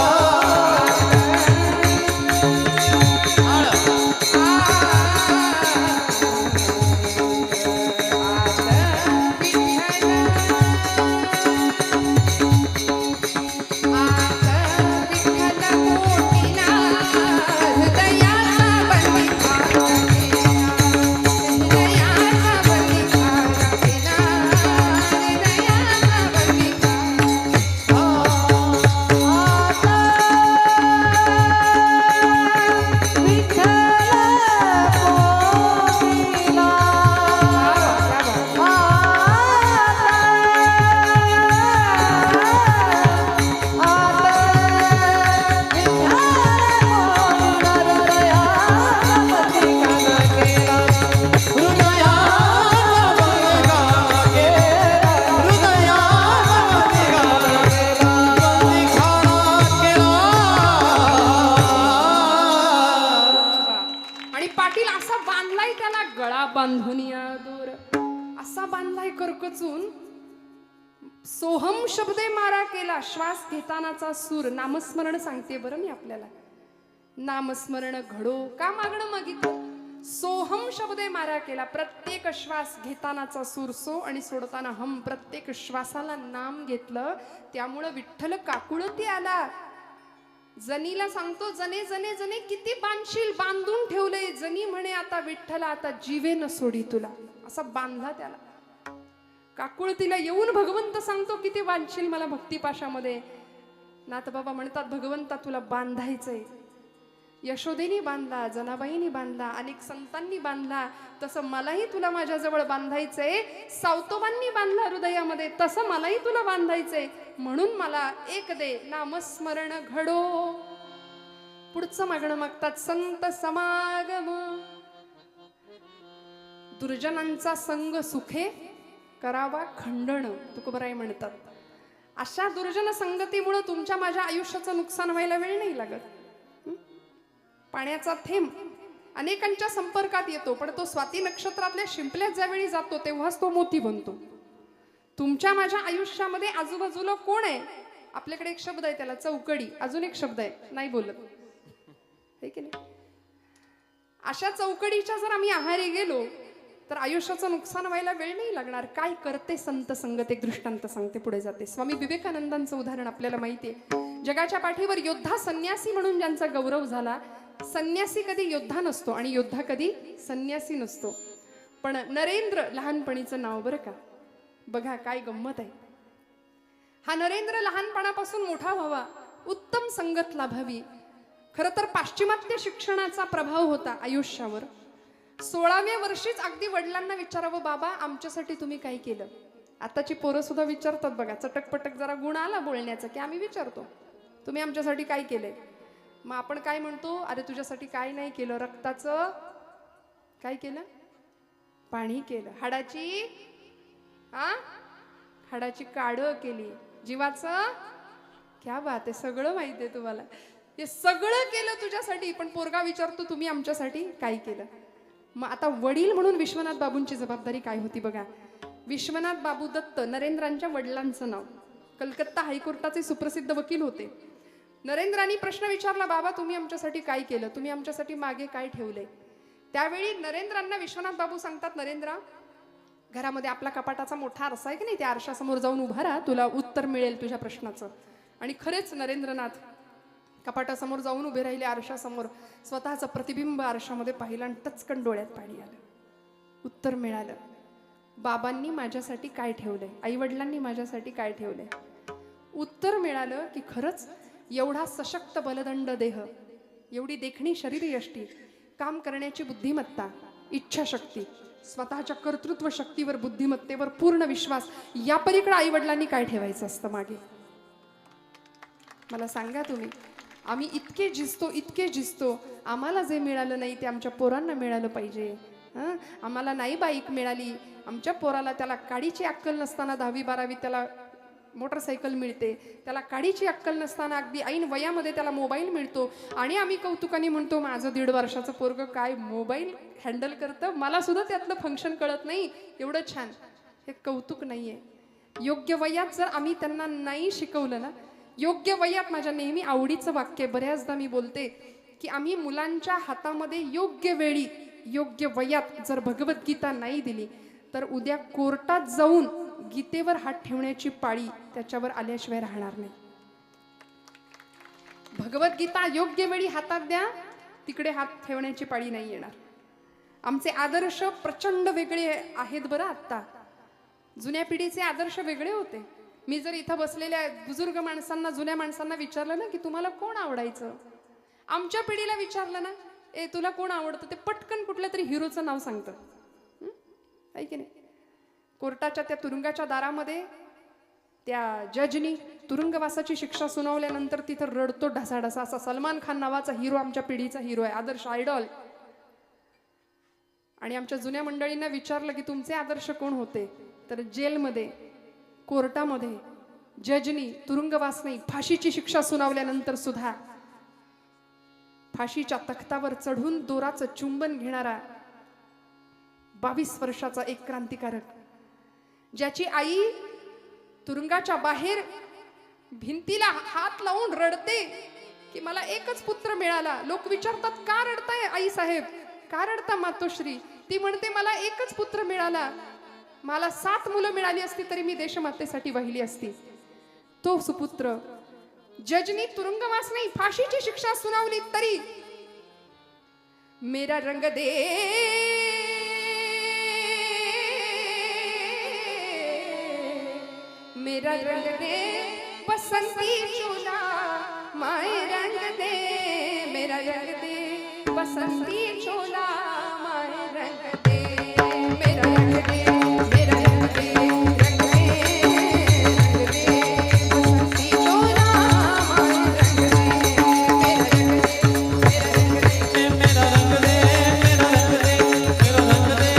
S1: बांधून या दोर असा बांधलाय करकचून. सोहम शब्दे मारा केला, श्वास घेतानाचा सूर. नामस्मरण सांगते बरं मी आपल्याला, नामस्मरण घडो. का मागणं मागितलं? सोहम शब्दे मारा केला, प्रत्येक श्वास घेतानाचा सूर सो आणि सोडताना हम, प्रत्येक श्वासाला नाम घेतलं. त्यामुळं विठ्ठल काकुळती आला. जनीला सांगतो, जने जने जने किती बांधशील, बांधून ठेवले. जनी म्हणे, आता विठ्ठला आता जीवे न सोडी तुला, असा बांधला त्याला. काकुळतीला येऊन भगवंत सांगतो, किती बांधशील मला भक्तिपाशामध्ये. नाथबाबा म्हणतात, भगवंता तुला बांधायचंय. यशोदेनी बांधला, जनाबाईनी बांधला, अनेक संतांनी बांधला, तसं मलाही तुला माझ्याजवळ बांधायचंय. सावतोबांनी बांधला हृदयामध्ये, तसं मलाही तुला बांधायचंय. म्हणून मला एक दे, नामस्मरण घडो. पुढचं मागणं मागतात, संत समागम. दुर्जनांचा संग सुखे करावा खंडण तुकोबराय म्हणतात. अशा दुर्जन संगतीमुळे तुमच्या माझ्या आयुष्याचं नुकसान व्हायला वेळ नाही लागत. पाण्याचा थेंब अनेकांच्या संपर्कात येतो, पण तो स्वाती नक्षत्रातल्या शिंपल्यात ज्यावेळी जातो तेव्हाच तो मोती बनतो. तुमच्या माझ्या आयुष्यामध्ये आजूबाजूला कोण आहे? आपल्याकडे एक शब्द आहे त्याला चौकडी, अजून एक शब्द आहे नाही बोलत, है की नाही? अशा चौकडीच्या जर आम्ही आहारी गेलो तर आयुष्याचं नुकसान व्हायला वेळ नाही लागणार. काय करते संत संगत, एक दृष्टांत सांगते पुढे जाते. स्वामी विवेकानंदांचं उदाहरण आपल्याला माहिती आहे. जगाच्या पाठीवर योद्धा संन्यासी म्हणून ज्यांचा गौरव झाला. संन्यासी कधी योद्धा नसतो आणि योद्धा कधी संन्यासी नसतो. पण नरेंद्र लहानपणीचं नाव बरं का, बघा काय गंमत आहे. हा नरेंद्र लहानपणापासून मोठा व्हावा, उत्तम संगत लाभावी. खरं तर पाश्चिमात्य शिक्षणाचा प्रभाव होता आयुष्यावर. 16व्या वर्षीच अगदी वडिलांना विचारावं, बाबा आमच्यासाठी तुम्ही काय केलं? आताची पोरं सुद्धा विचारतात बघा, चटकपटक जरा गुण आला बोलण्याचा की आम्ही विचारतो तुम्ही आमच्यासाठी काय केलंय. मग आपण काय म्हणतो, अरे तुझ्यासाठी काय नाही केलं, रक्ताचं काय केलं, पाणी केलं, हाडाची काढ केली, जीवाचं क्या बात आहे, सगळं माहिती आहे तुम्हाला, हे सगळं केलं तुझ्यासाठी. पण पोरगा विचारतो तुम्ही आमच्यासाठी काय केलं. मग आता वडील म्हणून विश्वनाथ बाबूंची जबाबदारी काय होती बघा. विश्वनाथ बाबू दत्त नरेंद्रांच्या वडिलांचं नाव, कलकत्ता हायकोर्टाचे सुप्रसिद्ध वकील होते. नरेंद्रांनी प्रश्न विचारला, बाबा तुम्ही आमच्यासाठी काय केलं, तुम्ही आमच्यासाठी मागे काय ठेवलंय. त्यावेळी नरेंद्रांना विश्वनाथ बाबू सांगतात, नरेंद्रा घरामध्ये आपला कपाटाचा मोठा आरसा आहे की नाही, त्या आरशासमोर जाऊन उभा राहा, तुला उत्तर मिळेल तुझ्या प्रश्नाचं. आणि खरेच नरेंद्रनाथ कपाटासमोर जाऊन उभे राहिले, आरशासमोर स्वतःचं प्रतिबिंब आरशामध्ये पाहिलं आणि टचकन डोळ्यात पाणी आलं. उत्तर मिळालं, बाबांनी माझ्यासाठी काय ठेवलंय, आई वडिलांनी माझ्यासाठी काय ठेवलंय. उत्तर मिळालं की खरंच एवढा सशक्त बलदंड देह, एवढी देखणी शरीरयष्टी, काम करण्याची बुद्धिमत्ता, इच्छाशक्ती, स्वतःच्या कर्तृत्व शक्तीवर बुद्धिमत्तेवर पूर्ण विश्वास, या पलीकडे आई वडिलांनी काय ठेवायचं असतं मागे. मला सांगा तुम्ही, आम्ही इतके झिजतो, आम्हाला जे मिळालं नाही ते आमच्या पोरांना मिळालं पाहिजे. आम्हाला नाही बाईक मिळाली, आमच्या पोराला त्याला काडीची अक्कल नसताना 10वी 12वी त्याला मोटरसायकल मिळते, त्याला काडीची अक्कल नसताना अगदी ऐन वयामध्ये त्याला मोबाईल मिळतो. आणि आम्ही कौतुकाने म्हणतो, माझं 1.5 वर्षाचं पोरग काय मोबाईल हँडल करतं, मला सुद्धा त्यातलं फंक्शन कळत नाही, एवढं छान. हे कौतुक नाहीये. योग्य वयात जर आम्ही त्यांना नाही शिकवलं ना, योग्य वयात, माझ्या नेहमी आवडीचं वाक्य बऱ्याचदा मी बोलते की आम्ही मुलांच्या हातामध्ये योग्य वेळी योग्य वयात जर भगवद्गीता नाही दिली तर उद्या कोर्टात जाऊन गीतेवर हात ठेवण्याची पाळी त्याच्यावर आल्याशिवाय राहणार नाही. भगवद्गीता योग्य वेळी हातात द्या, तिकडे हात ठेवण्याची पाळी नाही येणार. आमचे आदर्श प्रचंड वेगळे आहेत बरं. आता जुन्या पिढीचे आदर्श वेगळे होते. मी जर इथं बसलेल्या बुजुर्ग माणसांना, जुन्या माणसांना विचारलं ना की तुम्हाला कोण आवडायचं, आमच्या पिढीला विचारलं ना, ए तुला कोण आवडतं, ते पटकन कुठल्या तरी हिरोचं नाव सांगतं, आहे की नाही. कोर्टाच्या त्या तुरुंगाच्या दारामध्ये त्या जजनी तुरुंगवासाची शिक्षा सुनावल्यानंतर तिथं रडतो ढसाढसा असा सलमान खान नावाचा हिरो आमच्या पिढीचा हिरो आहे, आदर्श आयडॉल. आणि आमच्या जुन्या मंडळींना विचारलं की तुमचे आदर्श कोण होते, तर जेलमध्ये, कोर्टामध्ये जजनी तुरुंगवास नाही, फाशीची शिक्षा सुनावल्यानंतर सुद्धा फाशीच्या तख्तावर चढून दोराचं चुंबन घेणारा 22 वर्षाचा एक क्रांतिकारक, ज्याची आई तुरुंगाच्या बाहेर भिंतीला हात लावून रडते की मला एकच पुत्र मिळाला. लोक विचारतात का रडताय आई साहेब, का रडता मातोश्री. ती म्हणते मला एकच पुत्र मिळाला, मला 7 मुलं मिळाली असती तरी मी देशमातेसाठी वाहिली असती. तो सुपुत्र जजनी तुरुंगवास नाही, फाशीची शिक्षा सुनावली तरी मेरा रंग दे, मेरा रंग दे बसंती चोला, माय रंग दे, मेरा रंग दे बसंती चोला, माय रंग दे, मेरा रंग दे, मेरा रंग दे, रंग दे, रंग दे बसंती चोला, माय रंग दे, मेरा रंग दे, मेरा रंग दे,
S2: मेरा रंग दे, मेरा रंग दे, मेरा रंग दे,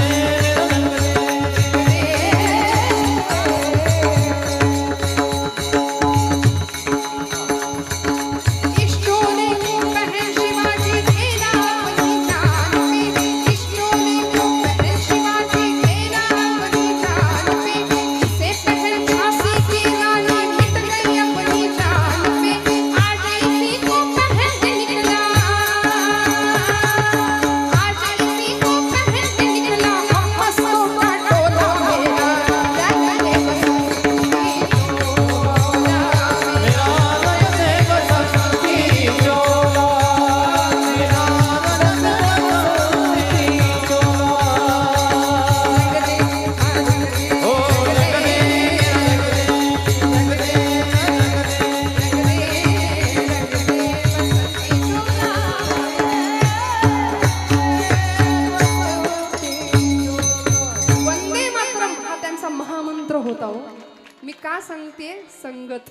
S1: संगत.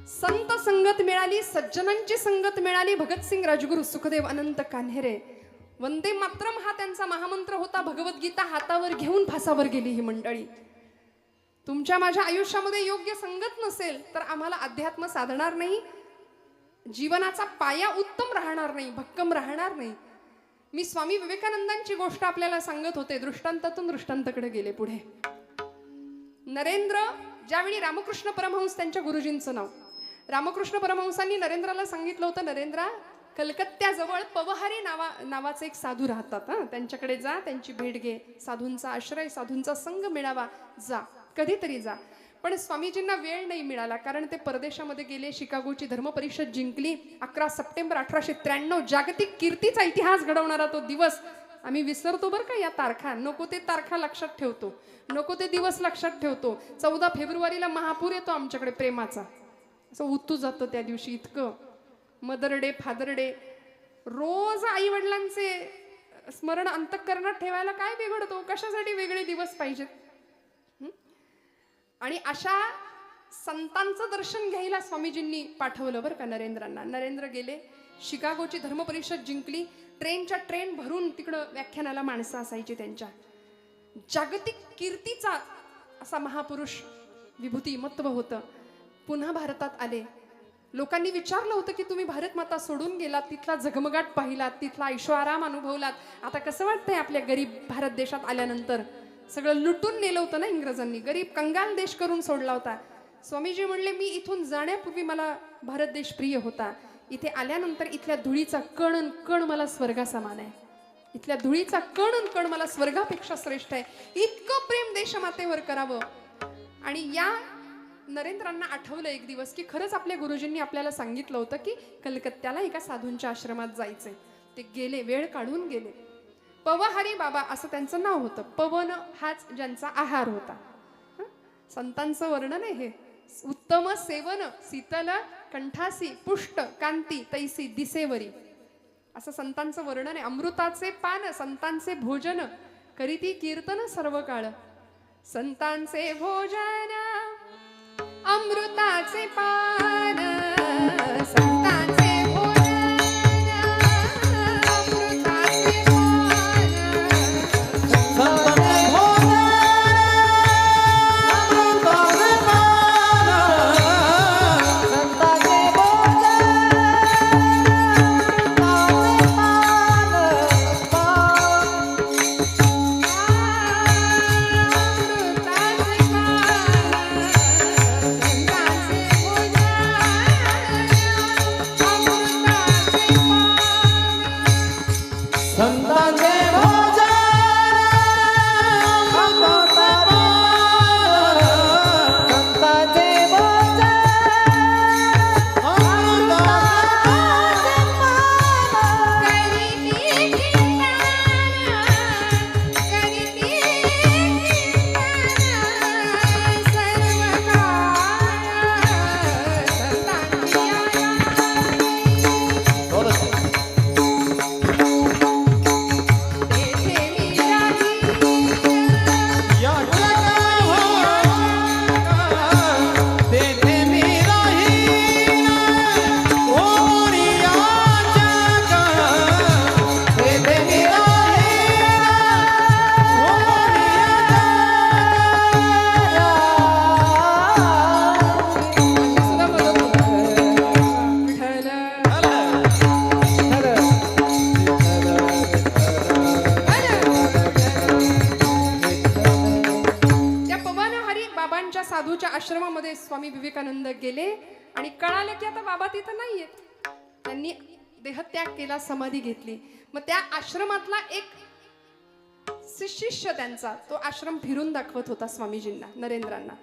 S1: संत संगत मिळाली, सज्जनांची संगत मिळाली. भगतसिंग, राजगुरू, सुखदेव, अनंत कान्हेरे. वंदे मातरम हा त्यांचा महामंत्र होता. भगवद्गीता हातावर घेऊन फासावर गेली ही मंडळी. तुमच्या माझ्या आयुष्यामध्ये योग्य संगत नसेल तर आम्हाला अध्यात्म साधणार नाही, जीवनाचा पाया उत्तम राहणार नाही, भक्कम राहणार नाही. मी स्वामी विवेकानंदांची गोष्ट आपल्याला सांगत होते. दृष्टांतातून दृष्टांताकडे गेले पुढे. नरेंद्र, ज्यावेळी रामकृष्ण परमहंस त्यांच्या गुरुजींचं नाव, रामकृष्ण परमहंसांनी नरेंद्राला सांगितलं होतं, नरेंद्रा, कलकत्त्याजवळ पवहारी नावाचे एक साधू राहतात, त्यांच्याकडे जा, त्यांची भेट घे, साधूंचा आश्रय, साधूंचा संग मिळावा, जा, कधीतरी जा. पण स्वामीजींना वेळ नाही मिळाला, कारण ते परदेशामध्ये गेले. शिकागोची धर्मपरिषद जिंकली. 11 सप्टेंबर 1893, जागतिक कीर्तीचा इतिहास घडवणारा तो दिवस. आम्ही विसरतो बरं का या तारखा, नको ते तारखा लक्षात ठेवतो, नको ते दिवस लक्षात ठेवतो. 14 फेब्रुवारीला महापूर येतो आमच्याकडे प्रेमाचा, असं उतू जातं त्या दिवशी. इतकं मदर डे, फादर डे, रोज आई वडिलांचे स्मरण अंतःकरणात ठेवायला काय बिघडतो? कशासाठी वेगळे दिवस पाहिजेत? आणि अशा संतांचं दर्शन घ्यायला स्वामीजींनी पाठवलं बरं का नरेंद्रांना. नरेंद्र गेले, शिकागोची धर्मपरिषद जिंकली. ट्रेनच्या ट्रेन भरून तिकडं व्याख्यानाला माणसं असायची. त्यांच्या जागतिक कीर्तीचा असा महापुरुष विभूती महत्व होतं. पुन्हा भारतात आले. लोकांनी विचारलं होतं की तुम्ही भारत माता सोडून गेलात, तिथला झगमगाट पाहिलात, तिथला ऐशोआराम अनुभवलात, आता कसं वाटतंय आपल्या गरीब भारत देशात आल्यानंतर? सगळं लुटून नेलं होतं ना इंग्रजांनी, गरीब कंगाल देश करून सोडला होता. स्वामीजी म्हणले, मी इथून जाण्यापूर्वी मला भारत देश प्रिय होता, इथे आल्यानंतर इथल्या धुळीचा कण कण मला स्वर्गासमान आहे, इथल्या धुळीचा कण कण मला स्वर्गापेक्षा श्रेष्ठ आहे. इतकं प्रेम देशमातेवर करावं. आणि या नरेंद्रांना आठवलं एक दिवस की खरंच आपल्या गुरुजींनी आपल्याला सांगितलं होतं की कलकत्त्याला एका साधूंच्या आश्रमात जायचंय. ते गेले, वेळ काढून गेले. पवहारी बाबा असं त्यांचं नाव होतं. पवन हाच ज्यांचा आहार होता. संतांचं वर्णन आहे हे. उत्तम सेवन, शीतल कंठासी, पुष्ट कांती तैसी दिसेवरी, असं संतांचं वर्णन आहे. अमृताचे पान, संतांचे भोजन, करीती कीर्तन सर्व काळ. संतांचे भोजन, अमृताचे पान, संतांचे भोजन, अमृताचे पान,
S2: संतांचे भोजन, अमृताचे पान, संतांचे भोजन, अमृताचे
S1: साधूच्या आश्रमामध्ये स्वामी विवेकानंद गेले आणि कळालं की आता बाबा तिथं नाहीयेत. त्यांनी देहत्याग केला, समाधी घेतली. मग त्या आश्रमातला एक शिष्य त्यांचा तो आश्रम फिरून दाखवत होता स्वामीजींना, नरेंद्रांना.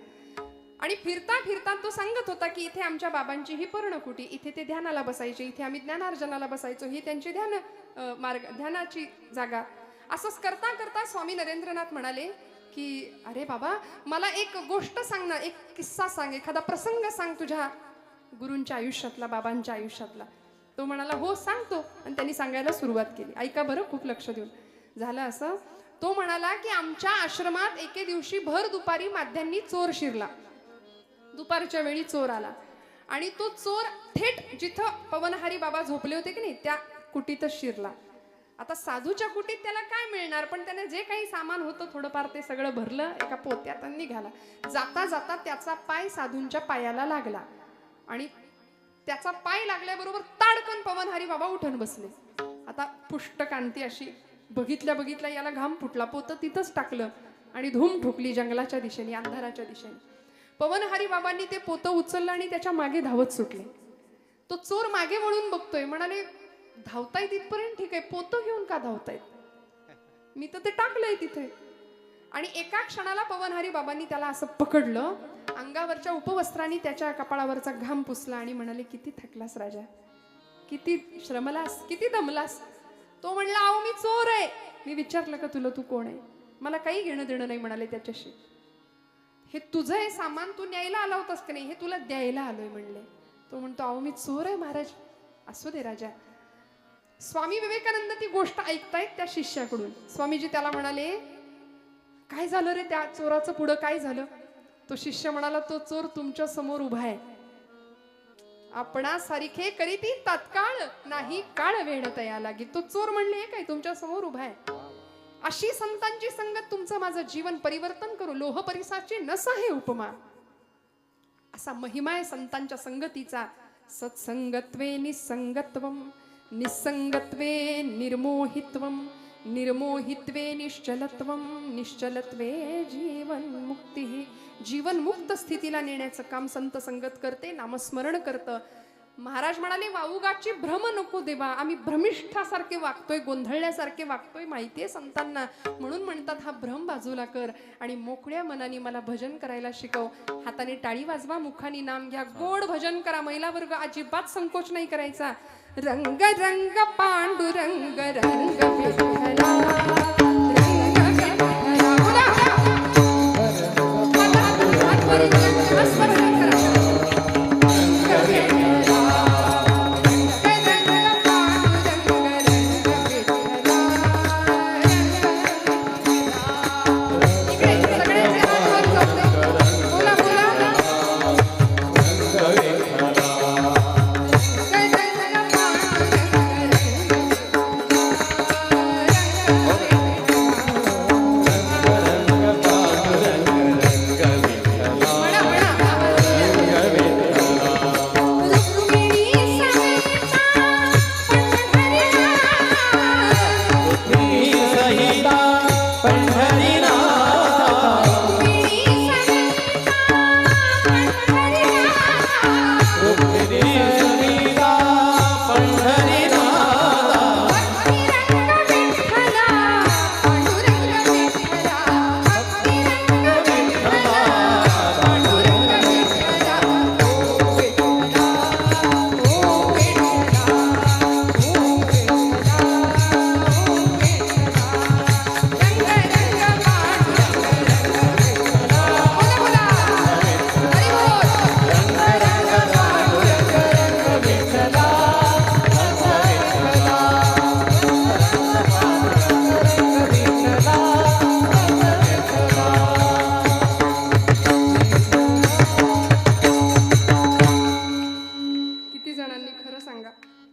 S1: आणि फिरता फिरता तो सांगत होता की इथे आमच्या बाबांची ही पर्णकुटी, इथे ते ध्यानाला बसायचे, इथे आम्ही ज्ञानार्जनाला बसायचो, ही त्यांची ध्यानाची जागा. असंच करता करता स्वामी नरेंद्रनाथ म्हणाले की अरे बाबा, मला एक गोष्ट सांग ना, एक किस्सा सांग, एखादा प्रसंग सांग तुझ्या गुरूंच्या आयुष्यातला, बाबांच्या आयुष्यातला. तो म्हणाला हो सांगतो. आणि त्यांनी सांगायला सुरुवात केली. ऐका बरं खूप लक्ष देऊन. झालं असं, तो म्हणाला की आमच्या आश्रमात एके दिवशी भर दुपारी माध्यांनी चोर शिरला. दुपारच्या वेळी चोर आला आणि तो चोर थेट जिथं पवनहारी बाबा झोपले होते की नाही त्या कुटीतच शिरला. आता साधूच्या कुटीत त्याला काय मिळणार, पण त्याने जे काही सामान होतं थोडंफार ते सगळं भरलं एका पोत्यात आणि निघाला. जाता जाता त्याचा पाय साधूंच्या पायाला लागला आणि त्याचा पाय लागल्याबरोबर ताडकन पवनहारी बाबा उठून बसले. आता पुष्ट कांती अशी बघितल्या बघितल्या याला घाम फुटला. पोतं तिथंच टाकलं आणि धूम ठोकली जंगलाच्या दिशेने, अंधाराच्या दिशेने. पवनहारी बाबांनी ते पोतं उचललं आणि त्याच्या मागे धावत सुटले. तो चोर मागे वळून बघतोय, म्हणाले धावताय तिथपर्यंत ठीक आहे, पोतं घेऊन का धावतायत, मी तर ते टाकलंय तिथे. आणि एका क्षणाला पवनहारी बाबांनी त्याला असं पकडलं, अंगावरच्या उपवस्त्रांनी त्याच्या कपाळावरचा घाम पुसला आणि म्हणाले किती थकलास राजा, किती श्रमलास, किती दमलास. तो म्हणला अहो मी चोर आहे. मी विचारलं का तुला तू कोण आहे, मला काही घेणं देणं नाही म्हणाले त्याच्याशी. हे तुझं हे सामान तू न्यायला आला होतास का नाही, हे तुला द्यायला आलोय म्हणले. तो म्हणतो अहो मी चोर आहे महाराज. असू दे राजा. स्वामी विवेकानंद ती गोष्ट ऐकतायत त्या शिष्याकडून. स्वामीजी त्याला म्हणाले काय झालं रे त्या चोराचं, पुढं काय झालं. तो शिष्य म्हणाला तो चोर तुमच्या समोर उभा आहे, आपणा सारिखे करीती तात्काळ नाही काळ वेळ तया लागी. तो चोर म्हणले काय तुमच्या समोर उभा आहे. अशी संतांची संगत तुमचं माझं जीवन परिवर्तन करू, लोह परिसाची नस आहे उपमा. असा महिमा आहे संतांच्या संगतीचा. सत्संगत्वे निसंगत्वम, निसंगत्वे निर्मोहित्वम, निर्मोहित्वे निश्चलत्वम, निश्चलत्वे जीवन मुक्ती. जीवन मुक्त स्थितीला नेण्याचं काम संत संगत करते, नामस्मरण करतं. महाराज म्हणाले वाऊगाची भ्रम नको देवा, आम्ही भ्रमिष्ठासारखे वागतोय, गोंधळल्यासारखे वागतोय माहितीये संतांना, म्हणून म्हणतात हा भ्रम बाजूला कर आणि मोकळ्या मनाने मला भजन करायला शिकव. हाताने टाळी वाजवा, मुखाने नाम घ्या, गोड भजन करा. महिला वर्ग अजिबात संकोच नाही करायचा. रंग रंग पांडुरंग रंग विठ्ठला, रंग विठ्ठला. बोला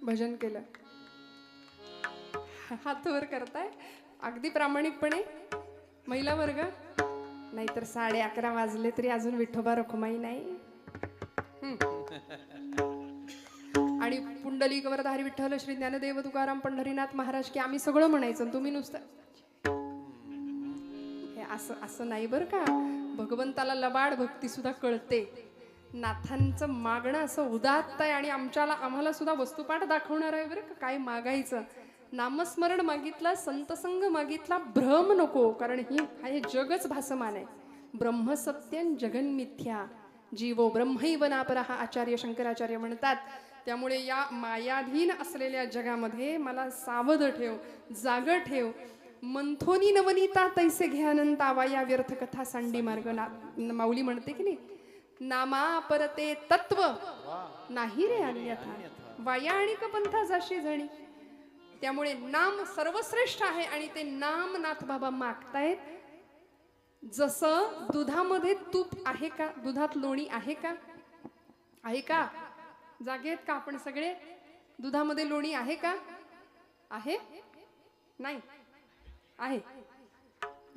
S1: भजन केलं, हात वर करताय अगदी प्रामाणिकपणे महिला वर्ग. नाहीतर 11:30 वाजले तरी अजून विठोबा रखुमाई नाही. आणि पुंडलिक वरधारी विठ्ठल श्री ज्ञानदेव तुकाराम पंढरीनाथ महाराज की आम्ही सगळं म्हणायचं, तुम्ही नुसतं हे असं असं नाही बरं का. भगवंताला लबाड भक्ती सुद्धा कळते. नाथांचं मागणं असं उदात्त आहे आणि आम्हाला सुद्धा वस्तुपाठ दाखवणार आहे बरं का. काय मागायचं, नामस्मरण मागितलं, संतसंग मागितला, भ्रम नको. कारण हे जगच भासमान आहे. ब्रह्मसत्यं जगन मिथ्या, जीवो ब्रह्मैव नापरः आचार्य शंकराचार्य म्हणतात. त्यामुळे या मायाधीन असलेल्या जगामध्ये मला सावध ठेव, जाग ठेव. मंथोनी नवनीता तैसे घ्यानंतावा, या व्यर्थ कथा सांडी मार्ग. माऊली म्हणते की नाही, नामा परते तत्व नाही रे अन्यथा, वाया आणि पंथा जाशी जणी. त्यामुळे नाम सर्वश्रेष्ठ आहे आणि ते नाम नाथ बाबा मागतायत. जसं दुधामध्ये तूप आहे का, दुधात लोणी आहे का, आहे का? जागे आहेत का आपण सगळे? दुधामध्ये लोणी आहे का? आहे? नाही आहे.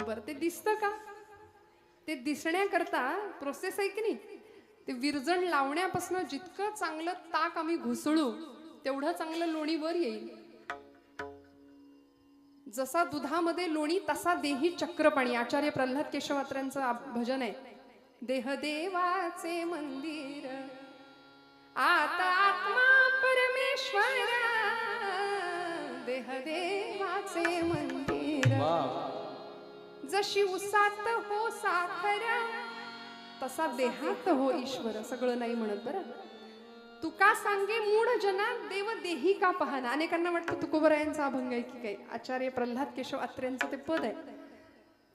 S1: बरं, ते दिसतं का? ते दिसण्याकरता प्रोसेस आहे की नाही? ते विरजण लावण्यापासून जितकं चांगलं ताक आम्ही घुसळू तेवढं चांगलं लोणी वर येईल. जसा दुधामध्ये लोणी तसा देही चक्रपाणी. आचार्य प्रल्हाद केशवात्र्यांचं भजन आहे. देह देवाचे मंदिर आता आत्मा परमेश्वर, देह देवाचे मंदिर. जशी उसात हो साखर तसा देहात हो ईश्वर. सगळं नाही म्हणत बरं. तुका सांगे मूढ जना देव देही का पाहना. अनेकांना वाटतं तुकोबरायांचा अभंग आहे की काही. आचार्य प्रल्हाद केशव अत्र्यांचं ते पद आहे.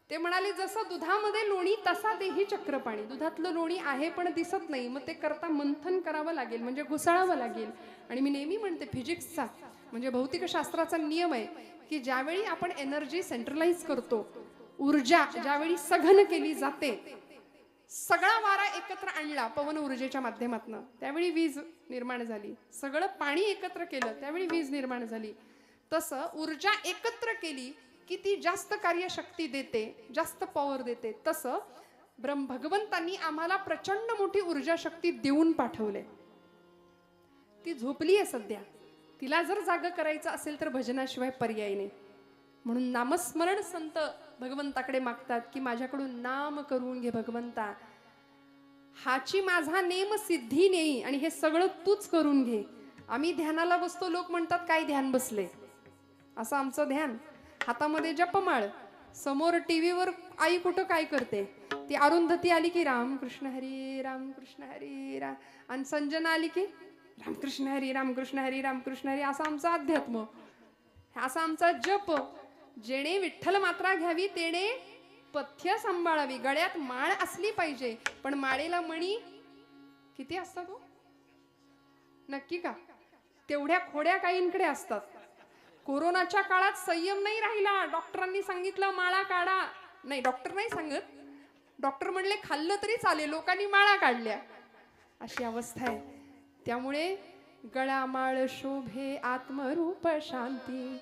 S1: ते म्हणाले जसं दुधामध्ये लोणी तसा देही चक्रपाणी. दुधातलं लोणी आहे पण दिसत नाही, मग ते करता मंथन करावं लागेल, म्हणजे घुसळावं लागेल. आणि मी नेहमी म्हणते फिजिक्सचा म्हणजे भौतिकशास्त्राचा नियम आहे की ज्यावेळी आपण एनर्जी सेंट्रलाइज करतो, ऊर्जा ज्यावेळी सघन केली जाते, सगळा वारा एकत्र आणला पवन ऊर्जेच्या माध्यमातून, त्यावेळी वीज निर्माण झाली. सगळं पाणी एकत्र केलं त्यावेळी वीज निर्माण झाली. तसं ऊर्जा एकत्र केली की ती जास्त कार्यशक्ती देते, जास्त पॉवर देते. तसं भगवंतांनी आम्हाला प्रचंड मोठी ऊर्जा शक्ती देऊन पाठवले. ती झोपली आहे सध्या. तिला जर जाग करायचं असेल तर भजनाशिवाय पर्याय नाही. म्हणून नामस्मरण संत भगवंताकडे मागतात की माझ्याकडून नाम करून घे भगवंता, हाची माझा नेम सिद्धी नेई आणि हे सगळं तूच करून घे. आम्ही ध्यानाला बसतो, लोक म्हणतात काय ध्यान बसले. असं आमचं ध्यान. हातामध्ये जपमाळ, समोर टीव्हीवर आई कुठं काय करते, ती अरुंधती आली की रामकृष्ण हरी रामकृष्ण हरी राम, आणि संजना आली की रामकृष्ण हरी रामकृष्ण हरी रामकृष्ण हरी. असा आमचा अध्यात्म, असा आमचा जप. जेणे विठ्ठल मात्रा घ्यावी तेणे पथ्य सांभाळावी. गळ्यात माळ असली पाहिजे, पण माळेला मणी किती असतात हो? नक्की का? तेवढ्या खोड्या काहींकडे असतात. कोरोनाच्या काळात संयम नाही राहिला. डॉक्टरांनी सांगितलं माळा काढा. नाही, डॉक्टर नाही सांगत, डॉक्टर म्हणले खाल्लं तरी चालेल, लोकांनी माळा काढल्या. अशी अवस्था आहे. त्यामुळे गळा माळ शोभे आत्मरूप शांती,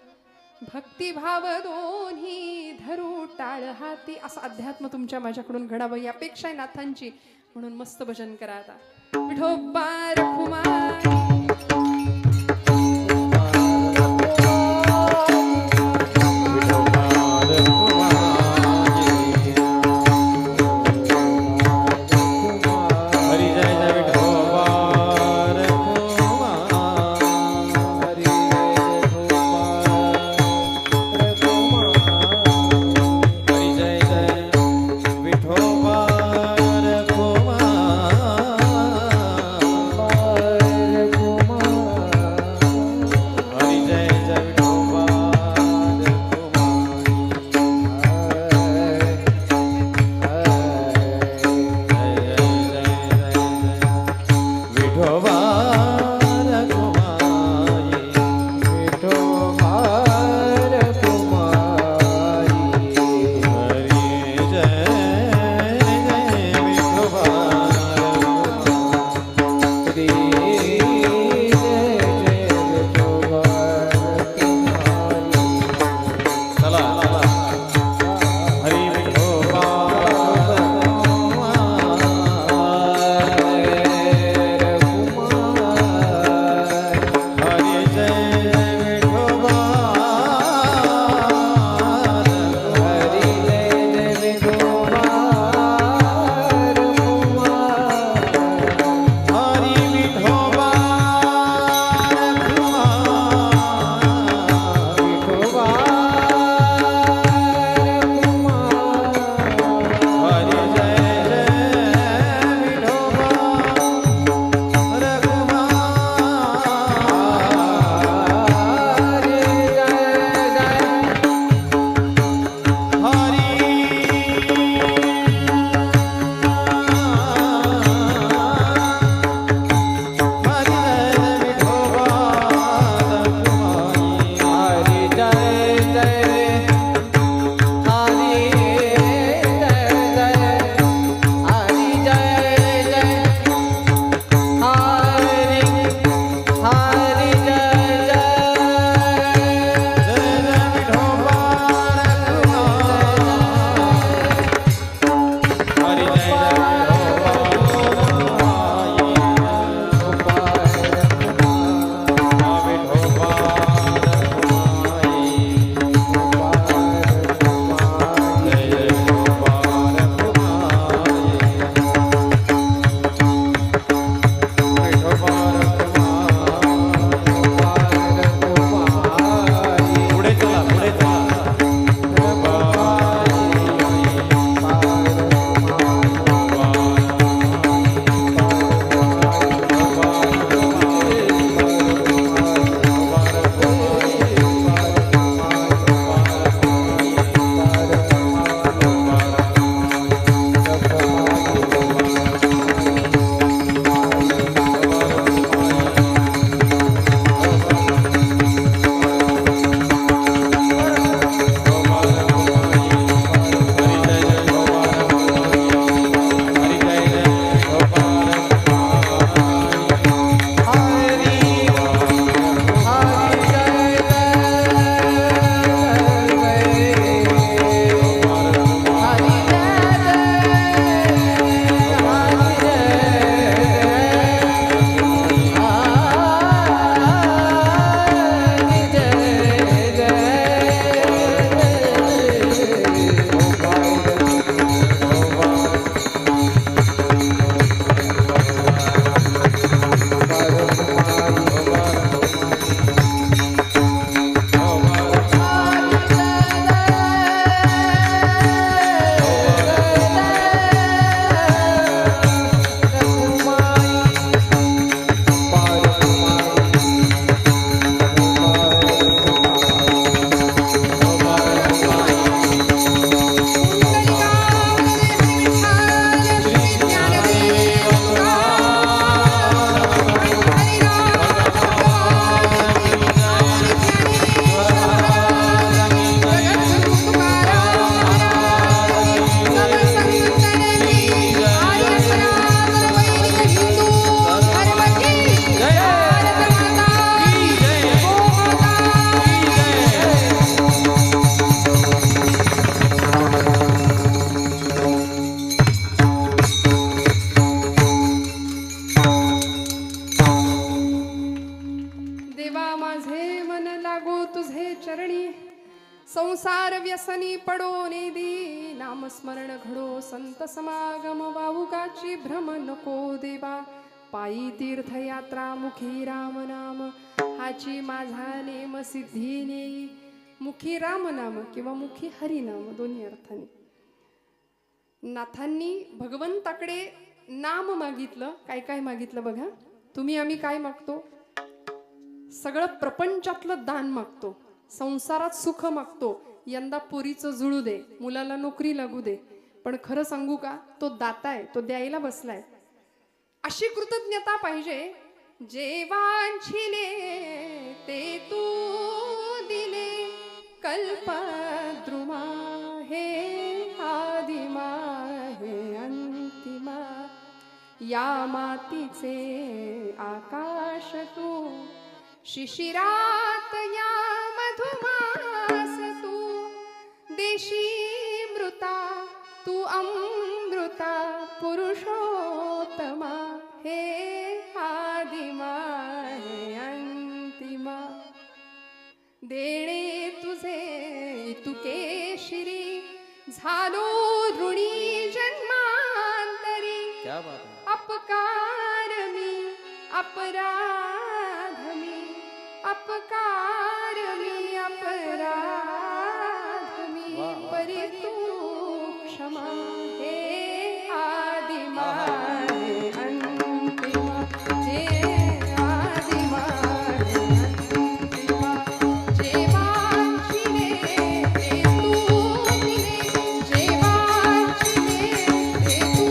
S1: भक्तिभाव दोन्ही धरू टाळ हाती. असं अध्यात्म तुमच्या माझ्याकडून घडावं ही अपेक्षा आहे नाथांची. म्हणून मस्त भजन करा आता. विठोबा रखुमाई, तुझे चरणी, संसार व्यसनी पडो नेदी, नामस्मरण घडो संत समागम, वाहुकाची भ्रम नको देवा, पायी तीर्थयात्रा मुखी राम नाम, हाची माझा नेम सिद्धी नेई, मुखी राम नाम किंवा मुखी हरी नाम, दोन्ही अर्थाने. नाथांनी भगवंताकडे नाम मागितलं. काय काय मागितलं बघा. तुम्ही आम्ही काय मागतो? सगळं प्रपंचातलं दान मागतो, संसारात सुख मागतो, यंदा पोरीचं जुळू दे, मुलाला नोकरी लागू दे. पण खरं सांगू का, तो दाता आहे, तो द्यायला बसलाय. अशी कृतज्ञता पाहिजे. जे वांछिले ते तू दिले, कल्पद्रुमा हे आदिमा हे अंतिमा, या मातीचे आकाश तू, शिशिरात या मधुमास तू, देशी मृता तू अमृता, पुरुषोत्तमा हे आदिमा हे अंतिमा. देणे तुझे तुके शिरी, झालो ऋणी जन्मांतरी,
S2: क्या बात है.
S1: अपकार मी अपराध मी, अपकार मी अपराध मी, परी तू क्षमा हे आदिमा हे अंतिमा, हे आदिमा हे अंतिमा. जे वांछिले ते तू दिले, जे वांछिले ते तू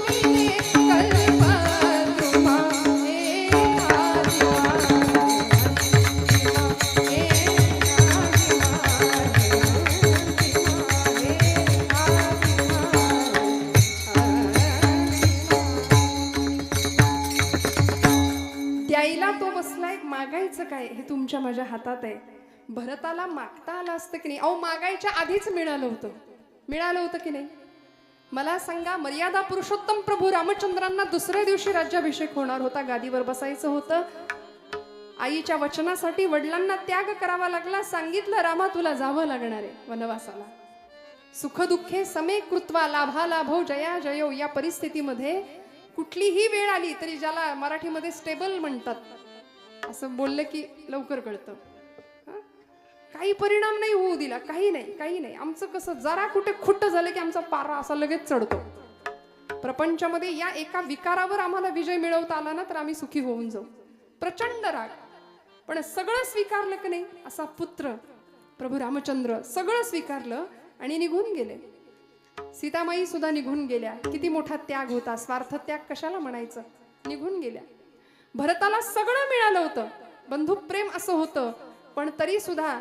S1: दिले, कल्पद्रुमा हे आदिमा हे द्यायला तो बसलाय. मागायचं काय हे तुमच्या माझ्या हातात आहे. भरताला मागता आलं असतं की नाही? अहो, मागायच्या आधीच मिळालं होतं. मिळालं होतं की नाही? मला सांगा, मर्यादा पुरुषोत्तम प्रभू रामचंद्रांना दुसऱ्या दिवशी राज्याभिषेक होणार होता, गादीवर बसायचं होतं. आईच्या वचनासाठी वडिलांना त्याग करावा लागला. सांगितलं, रामा तुला जावं लागणार आहे वनवासाला. सुखदुःखे समे कृत्वा लाभा लाभो जया जयो. या परिस्थितीमध्ये कुठलीही वेळ आली तरी, ज्याला मराठीमध्ये स्टेबल म्हणतात, असं बोललं की लवकर कळतं. काही परिणाम नाही होऊ दिला, काही नाही काही नाही. आमचं कसं, जरा कुठे खुट्ट झालं की आमचा पारा असा लगेच चढतो. प्रपंचामध्ये या एका विकारावर आम्हाला विजय मिळवता आला ना तर आम्ही सुखी होऊन जाऊ. प्रचंड राग, पण सगळं स्वीकारलं की नाही. असा पुत्र प्रभू रामचंद्र सगळं स्वीकारलं आणि निघून गेले. सीतामाई सुद्धा निघून गेल्या. किती मोठा त्याग होता, स्वार्थ त्याग कशाला म्हणायचं. निघून गेल्या. भरताला सगळं मिळालं होतं, बंधू प्रेम असं होतं, पण तरी सुद्धा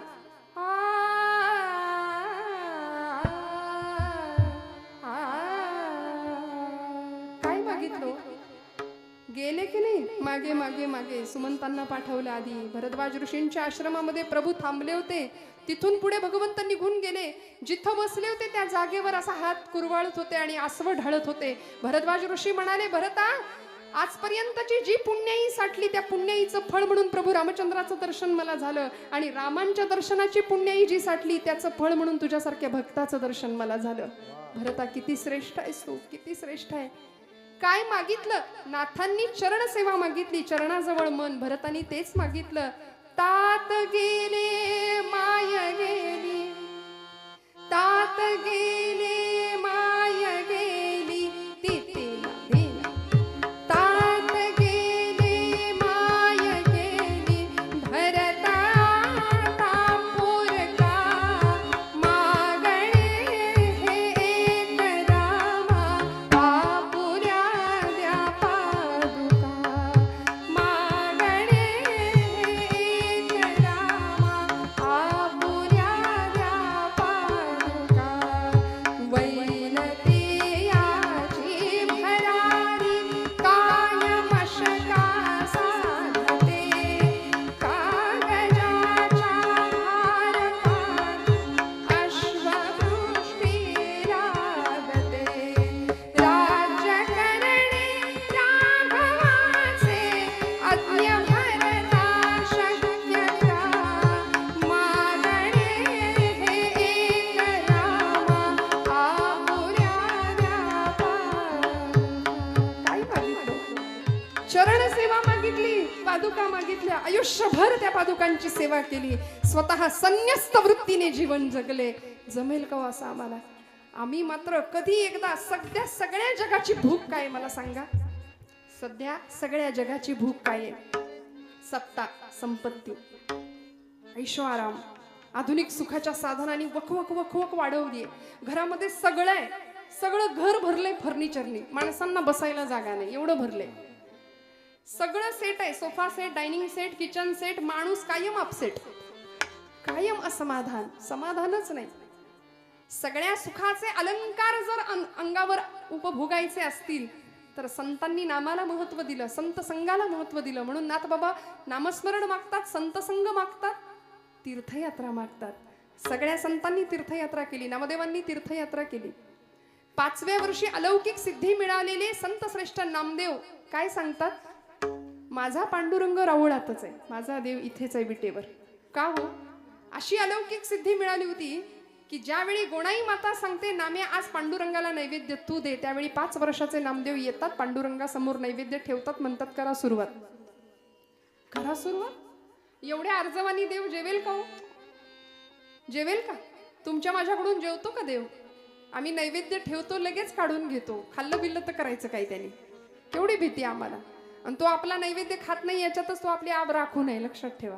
S1: काय मागितलं. गेले की नाही. मागे मागे मागे सुमंतांना पाठवलं. आधी भरद्वाज ऋषींच्या आश्रमामध्ये प्रभू थांबले होते. तिथून पुढे भगवंत निघून गेले. जिथं बसले होते त्या जागेवर असा हात कुरवाळत होते आणि आसव ढळत होते. भरद्वाज ऋषी म्हणाले, भरता, आजपर्यंतची जी पुण्याई साठली त्या पुण्याईचं फळ म्हणून प्रभू रामचंद्राचं दर्शन मला झालं, आणि रामांच्या दर्शनाची पुण्याई जी साठली त्याचं फळ म्हणून तुझ्यासारख्या भक्ताचं दर्शन मला झालं. भरता, किती श्रेष्ठ आहेस तू, किती श्रेष्ठ आहे. काय मागितलं? नाथांनी चरण सेवा मागितली, चरणाजवळ मन. भरतानी तेच मागितलं. तात गेले माय गेली, तात गेले माय गेली, तेला देना. तात गेले माय गेली, भरता तापुरका, मागणे हे एक रामा, आपुल्या द्या पादुका, मागणे हे एक रामा, घातल्या, आयुष्यभर त्या पादुकांची सेवा केली, स्वतः संन्यस्त वृत्तीने जीवन जगले. जमेल का हो असं आम्हाला? आम्ही मात्र कधी एकदा सगळ्या जगाची भूक काय मला सांगा? सध्या सगळ्या जगाची भूक काय आहे? सत्ता, संपत्ती, ऐशो आराम, आधुनिक सुखाच्या साधनांनी वखवक वखवक वाढवली. घरामध्ये सगळं आहे, सगळं घर भरलंय फर्निचरनी, माणसांना बसायला जागा नाही एवढं भरलंय. सगळं सेट आहे, sofa set, dining set, kitchen set, माणूस कायम अपसेट, कायम असमाधान, समाधानच नाही. सगळ्या सुखाचे अलंकार जर अंगावर उपभोगायचे असतील तर संतांनी नामाला महत्व दिलं, संत संगाला महत्व दिलं. म्हणून नाथ बाबा नामस्मरण मागतात, संत संग मागतात, तीर्थयात्रा मागतात. सगळ्या संतांनी तीर्थयात्रा केली, नामदेवांनी तीर्थयात्रा केली. 5व्या वर्षी अलौकिक सिद्धी मिळालेले संत श्रेष्ठ नामदेव काय सांगतात? माझा पांडुरंग राऊळातच आहे, माझा देव इथेच आहे विटेवर. का हो? अशी अलौकिक सिद्धी मिळाली होती की ज्यावेळी गोणाई माता सांगते नाम्या आज पांडुरंगाला नैवेद्य तू दे, त्यावेळी 5 वर्षाचे नामदेव येतात, पांडुरंगासमोर नैवेद्य ठेवतात, म्हणतात करा सुरुवात, करा सुरुवात. एवढ्या अर्जवानी देव जेवेल का हो? जेवेल का? तुमच्या माझ्याकडून जेवतो का देव? आम्ही नैवेद्य ठेवतो, लगेच काढून घेतो, खाल्लं बिल्लं तर करायचं काय त्यांनी? केवढी भीती आम्हाला. आणि तो आपला नैवेद्य खात नाही याच्यातच तो आपली आब राखू नये, लक्षात ठेवा.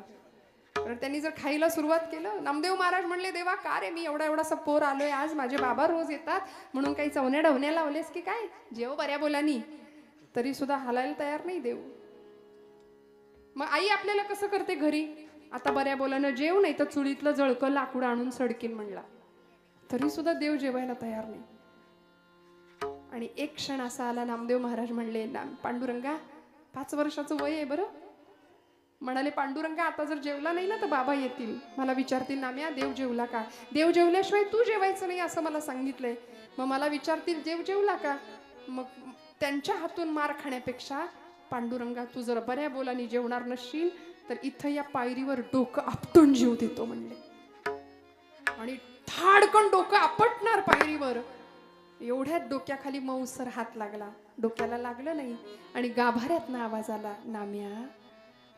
S1: तर त्यांनी जर खायला सुरुवात केलं, नामदेव महाराज म्हणले देवा का रे, मी एवढासा पोर आलोय आज, माझे बाबा रोज येतात म्हणून काही चवण्या डवण्या लावलेस की काय? जेव बऱ्या बोलानी. तरी सुद्धा हालायला तयार नाही देव. मग आई आपल्याला कसं करते घरी? आता बऱ्या बोलानं जेव, नाही तर चुलीतलं जळकं लाकूड आणून सडकीन म्हणला, तरी सुद्धा देव जेवायला तयार नाही. आणि एक क्षण असा आला, नामदेव महाराज म्हणले पांडुरंगा 5 वर्षाचं वय आहे बरं. म्हणाले पांडुरंगा आता जर जेवला नाही ना तर बाबा येतील, मला विचारतील नाम्या देव जेवला का? देव जेवल्याशिवाय तू जेवायचं नाही असं मला सांगितलंय. मग मला विचारतील देव जेवला का? मग त्यांच्या हातून मार खाण्यापेक्षा पांडुरंगा तू जर बऱ्या बोलानी जेवणार नसशील तर इथं या पायरीवर डोकं आपटून जीव देतो म्हणले. आणि थाडकन डोकं आपटणार पायरीवर. एवढ्यात डोक्याखाली मऊसर हात लागला, डोक्याला लागलं नाही आणि गाभाऱ्यातनं आवाज आला, नाम्या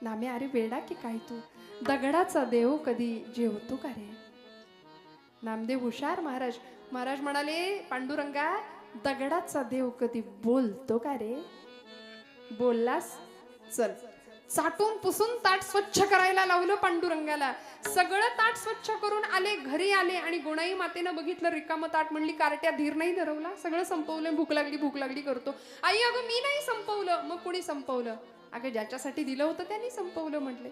S1: नाम्या, अरे वेडा की काय तू? दगडाचा देव कधी जेवतो का रे? नामदेव हुशार महाराज. महाराज म्हणाले पांडुरंगा दगडाचा देव कधी बोलतो का रे? बोललास चल. चाटून पुसून ताट स्वच्छ करायला लावलं पांडुरंगाला. सगळं ताट स्वच्छ करून आले, घरी आले आणि गोणाई मातेनं बघितलं रिकामं ताट. म्हणली कारट्या धीर नाही धरवला, सगळं संपवलं, भूक लागली करतो. आई अगं मी नाही संपवलं. मग कुणी संपवलं? अगं ज्याच्यासाठी दिलं होतं त्यांनी संपवलं म्हटले.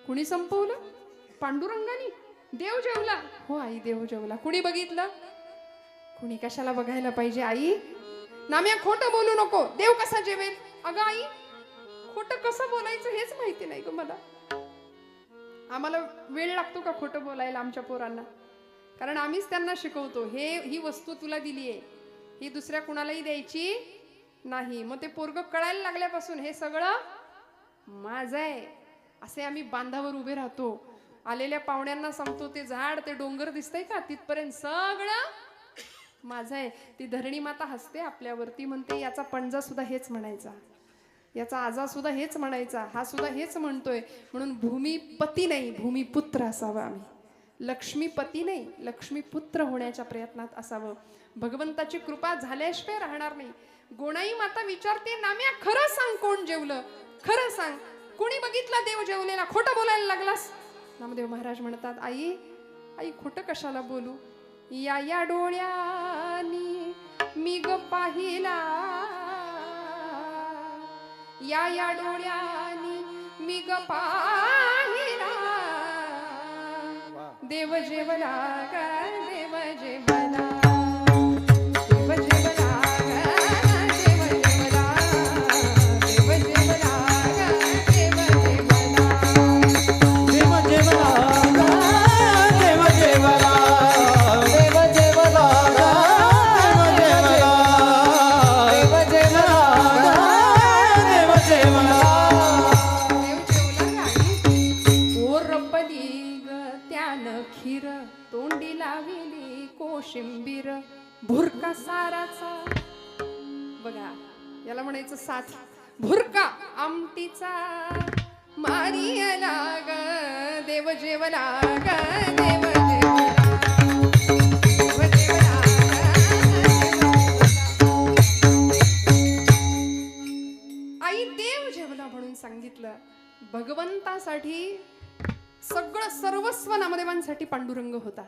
S1: कुणी संपवलं? पांडुरंगानी. देव जेवला? हो आई देव जेवला. कुणी बघितलं? कुणी कशाला बघायला पाहिजे आई? नाम्या खोटं बोलू नको, देव कसा जेवेल? अगं आई खोटं कसं बोलायचं हेच माहिती नाही ग मला. आम्हाला वेळ लागतो का खोटं बोलायला आमच्या पोरांना? कारण आम्हीच त्यांना शिकवतो, ही वस्तू तुला दिली आहे, ही दुसऱ्या कुणालाही द्यायची नाही. मग ते पोरग कळायला लागल्यापासून हे सगळं माझं आहे असे आम्ही बांधावर उभे राहतो. आलेल्या पाहुण्यांना सांगतो ते झाड ते डोंगर दिसतंय का, तिथपर्यंत सगळं माझं आहे. ती धरणी माता हसते आपल्यावरती, म्हणते याचा पणजा सुद्धा हेच म्हणायचा, याचा आजा सुद्धा हेच म्हणायचा, हा सुद्धा हेच म्हणतोय. म्हणून भूमिपती नाही भूमिपुत्र असावं आम्ही. लक्ष्मीपती नाही लक्ष्मीपुत्र होण्याच्या प्रयत्नात असावं. भगवंताची कृपा झाल्याशिवाय राहणार नाही. गोणाई माता विचारते नाम्या खरं सांग कोण जेवलं? खरं सांग, कोणी बघितलं देव जेवलेला? खोटं बोलायला लागलास? नामदेव महाराज म्हणतात आई आई खोटं कशाला बोलू? या डोळ्यानी मी ग पाहिला, या डोळ्यानी मी ग पाहिला, देव जेवला ग देव जेवला, देव जेवला कोशिंबीर भुरका साराचा. बघा याला म्हणायचं साथ. भुरका आमटीचा मारियला ग देव जेवला ग देव जेवला देव जेवला आई देव जेवला म्हणून सांगितलं. भगवंतासाठी सगळं सर्वस्व नामदेवांसाठी पांडुरंग होता.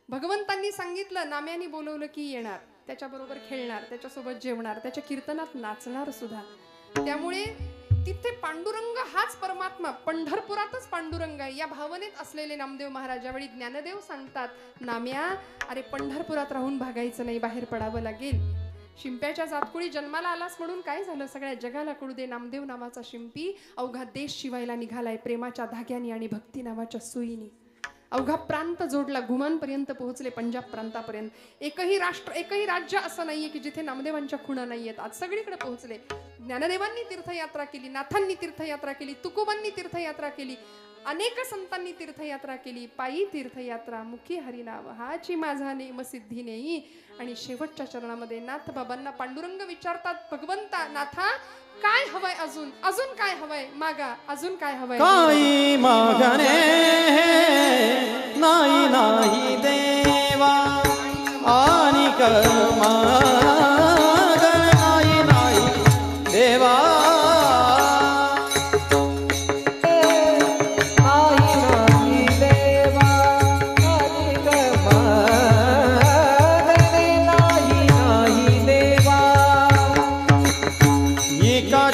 S1: भगवंतांनी सांगितलं, नाम्याने बोलवलं की येणार, त्याच्याबरोबर खेळणार, त्याच्यासोबत जेवणार, त्याच्या कीर्तनात नाचणार सुद्धा. त्यामुळे तिथे पांडुरंग हाच परमात्मा, पंढरपुरातच पांडुरंग आहे या भावनेत असलेले नामदेव महाराज. ज्यावेळी ज्ञानदेव सांगतात, नाम्या अरे पंढरपुरात राहून भागायचं नाही, बाहेर पडावं लागेल. शिंप्याच्या जातकुळी जन्माला आलास म्हणून काय झालं, सगळ्या जगाला कळू दे नामदेव नावाचा शिंपी अवघा देश शिवायला निघालाय प्रेमाच्या धाग्याने आणि भक्ती नावाच्या सुईनी. अवघा प्रांत जोडला, घुमांपर्यंत पोहोचले, पंजाब प्रांतापर्यंत. एकही राष्ट्र, एकही राज्य असं नाहीये की जिथे नामदेवांच्या खुणा नाहीयेत. आज सगळीकडे पोहोचले. ज्ञानदेवांनी तीर्थयात्रा केली, नाथांनी तीर्थयात्रा केली, तुकोबांनी तीर्थयात्रा केली, अनेक संतांनी तीर्थयात्रा केली. पायी तीर्थयात्रा, मुखी हरिनाम हाची माझा नेम सिद्धी नेई. आणि शेवटच्या चरणामध्ये नाथ बाबांना पांडुरंग विचारतात, भगवंता नाथा काय हवंय, अजून अजून काय हवंय मागा, अजून काय हवंय.
S2: काही मागणे नाही नाही देवा आणि मागण नाही नाही देवा.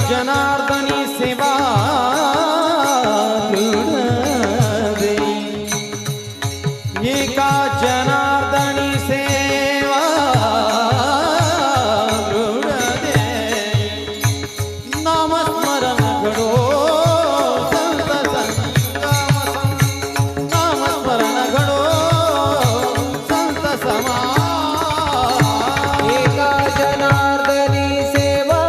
S2: जनार्दनी सेवा एका जनार्दनी सेवा नामस्मरण घडो संत नामस्मरण घडो संत समा.
S3: एका जनार्दनी सेवा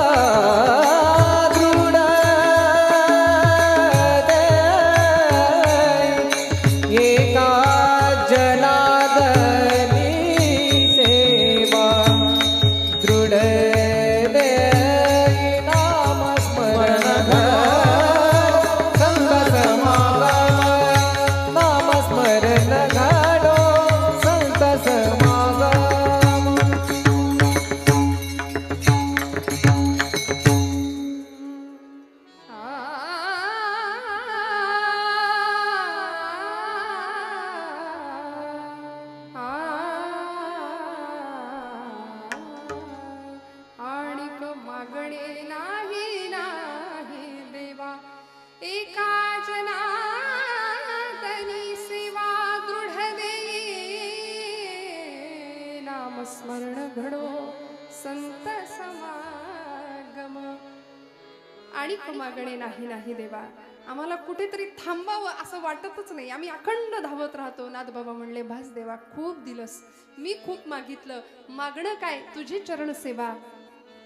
S3: एका जनार्दनी सेवा दृढ दे. नामस्मरण संत समागम, नामस्मरण घडो संत समागम.
S1: आणिक मागणे नाही नाही देवा, एका जनार्दनी सेवा दृढ देई. नामस्मरण घडो संत समागम. आणिक मागणे नाही नाही देवा, आम्हाला कुठेतरी थांबावं असं वाटतच नाही. आम्ही अखंड धावत राहतो. नाथबाबा म्हणले, भास देवा खूप दिलस, मी खूप मागितलं, मागणं काय, तुझी चरण सेवा.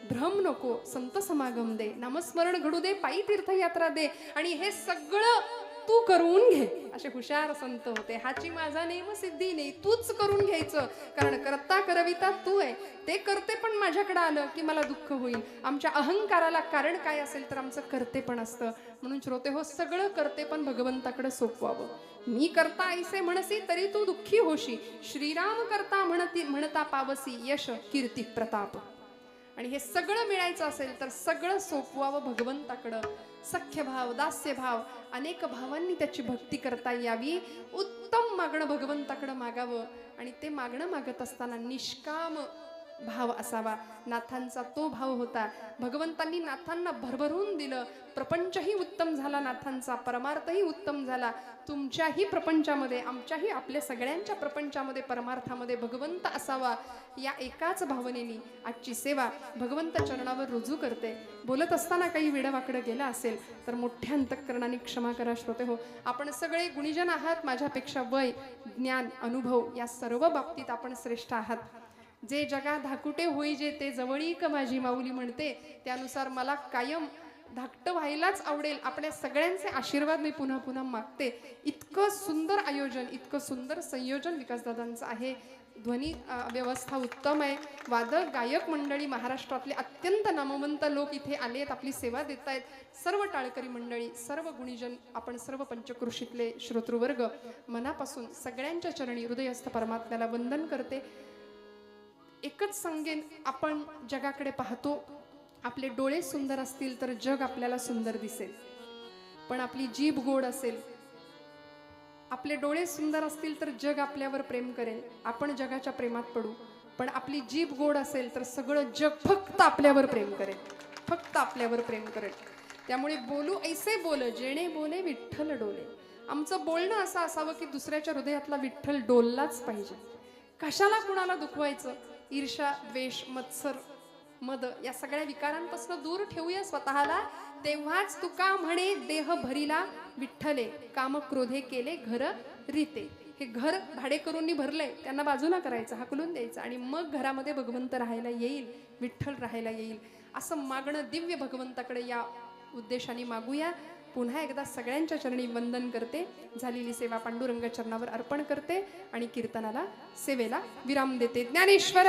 S1: भ्रम नको, संत समागम दे, नामस्मरण घडू दे, पायी तीर्थयात्रा दे, आणि हे सगळं तू करून घे. असे हुशार संत होते. हाची माझा नेम सिद्धी नाही, तूच करून घ्यायचं. कारण करता करविता तू आहे. ते करते पण माझ्याकडे आलं की मला दुःख होईल. आमच्या अहंकाराला कारण काय असेल तर आमचं करते पण असतं. म्हणून श्रोते हो, सगळं करते पण भगवंताकडे सोपवावं. मी करता ऐसे म्हणसी तरी तू दुःखी होशी, श्रीराम करता म्हणता पावसी यश कीर्ती प्रताप. आणि हे सगळं मिळायचं असेल तर सगळं सोपवावं भगवंताकडं. सख्यभाव, दास्यभाव, अनेक भावांनी त्याची भक्ती करता यावी. उत्तम मागणं भगवंताकडं मागावं. आणि ते मागणं मागत असताना निष्काम भाव असावा. नाथांचा तो भाव होता. भगवंतांनी नाथांना भरभरून दिलं. प्रपंचही उत्तम झाला नाथांचा, परमार्थही उत्तम झाला. तुमच्याही प्रपंचामध्ये, आमच्याही, आपल्या सगळ्यांच्या प्रपंचामध्ये, परमार्थामध्ये भगवंत असावा, या एकाच भावनेने आजची सेवा भगवंत चरणावर रुजू करते. बोलत असताना काही विडवाकडं गेला असेल तर मोठ्या अंतःकरणाने क्षमा करा श्रोते हो. आपण सगळे गुणीजन आहात. माझ्यापेक्षा वय, ज्ञान, अनुभव या सर्व बाबतीत आपण श्रेष्ठ आहात. जे जगा धाकुटे होई जे ते जवळीक माझी माऊली म्हणते, त्यानुसार मला कायम धाकटं व्हायलाच आवडेल. आपल्या सगळ्यांचे आशीर्वाद मी पुन्हा पुन्हा मागते. इतकं सुंदर आयोजन, इतकं सुंदर संयोजन विकासदादांचं आहे. ध्वनी व्यवस्था उत्तम आहे. वादक गायक मंडळी महाराष्ट्रातले अत्यंत नामवंत लोक इथे आलेत, आपली सेवा देत आहेत. सर्व टाळकरी मंडळी, सर्व गुणीजन, आपण सर्व पंचक्रोशीतले श्रोतृवर्ग मनापासून सगळ्यांच्या चरणी हृदयस्थ परमात्म्याला वंदन करते. एकच सांगेन, आपण जगाकडे पाहतो, आपले डोळे सुंदर असतील तर जग आपल्याला सुंदर दिसेल. पण आपली जीभ गोड असेल, आपले डोळे सुंदर असतील तर जग आपल्यावर प्रेम करेल. आपण जगाच्या प्रेमात पडू, पण आपली जीभ गोड असेल तर सगळं जग फक्त आपल्यावर प्रेम करेल, फक्त आपल्यावर प्रेम करेल. त्यामुळे बोलू ऐसे बोल जेणे बोले विठ्ठल डोले. आमचं बोलणं असं असावं की दुसऱ्याच्या हृदयातला विठ्ठल डोललाच पाहिजे. कशाला कुणाला दुखवायचं? ईर्ष्या, द्वेष, मत्सर, मद या सगळ्या विकारांपासून दूर ठेवूया स्वतःला. तेव्हाच तुका म्हणे देह भरिला विठ्ठले, काम क्रोधे केले घर रीते. हे घर भाडेकरूंनी भरलंय, त्यांना बाजूला करायचं, हाकलून द्यायचं, आणि मग घरामध्ये भगवंत राहायला येईल, विठ्ठल राहायला येईल. असं मागणं दिव्य भगवंताकडे या उद्देशाने मागूया. पुन्हा एकदा सगळ्यांच्या चरणी वंदन करते. झालेली सेवा पांडुरंग चरणावर अर्पण करते आणि कीर्तनाला, सेवेला विराम देते. ज्ञानेश्वर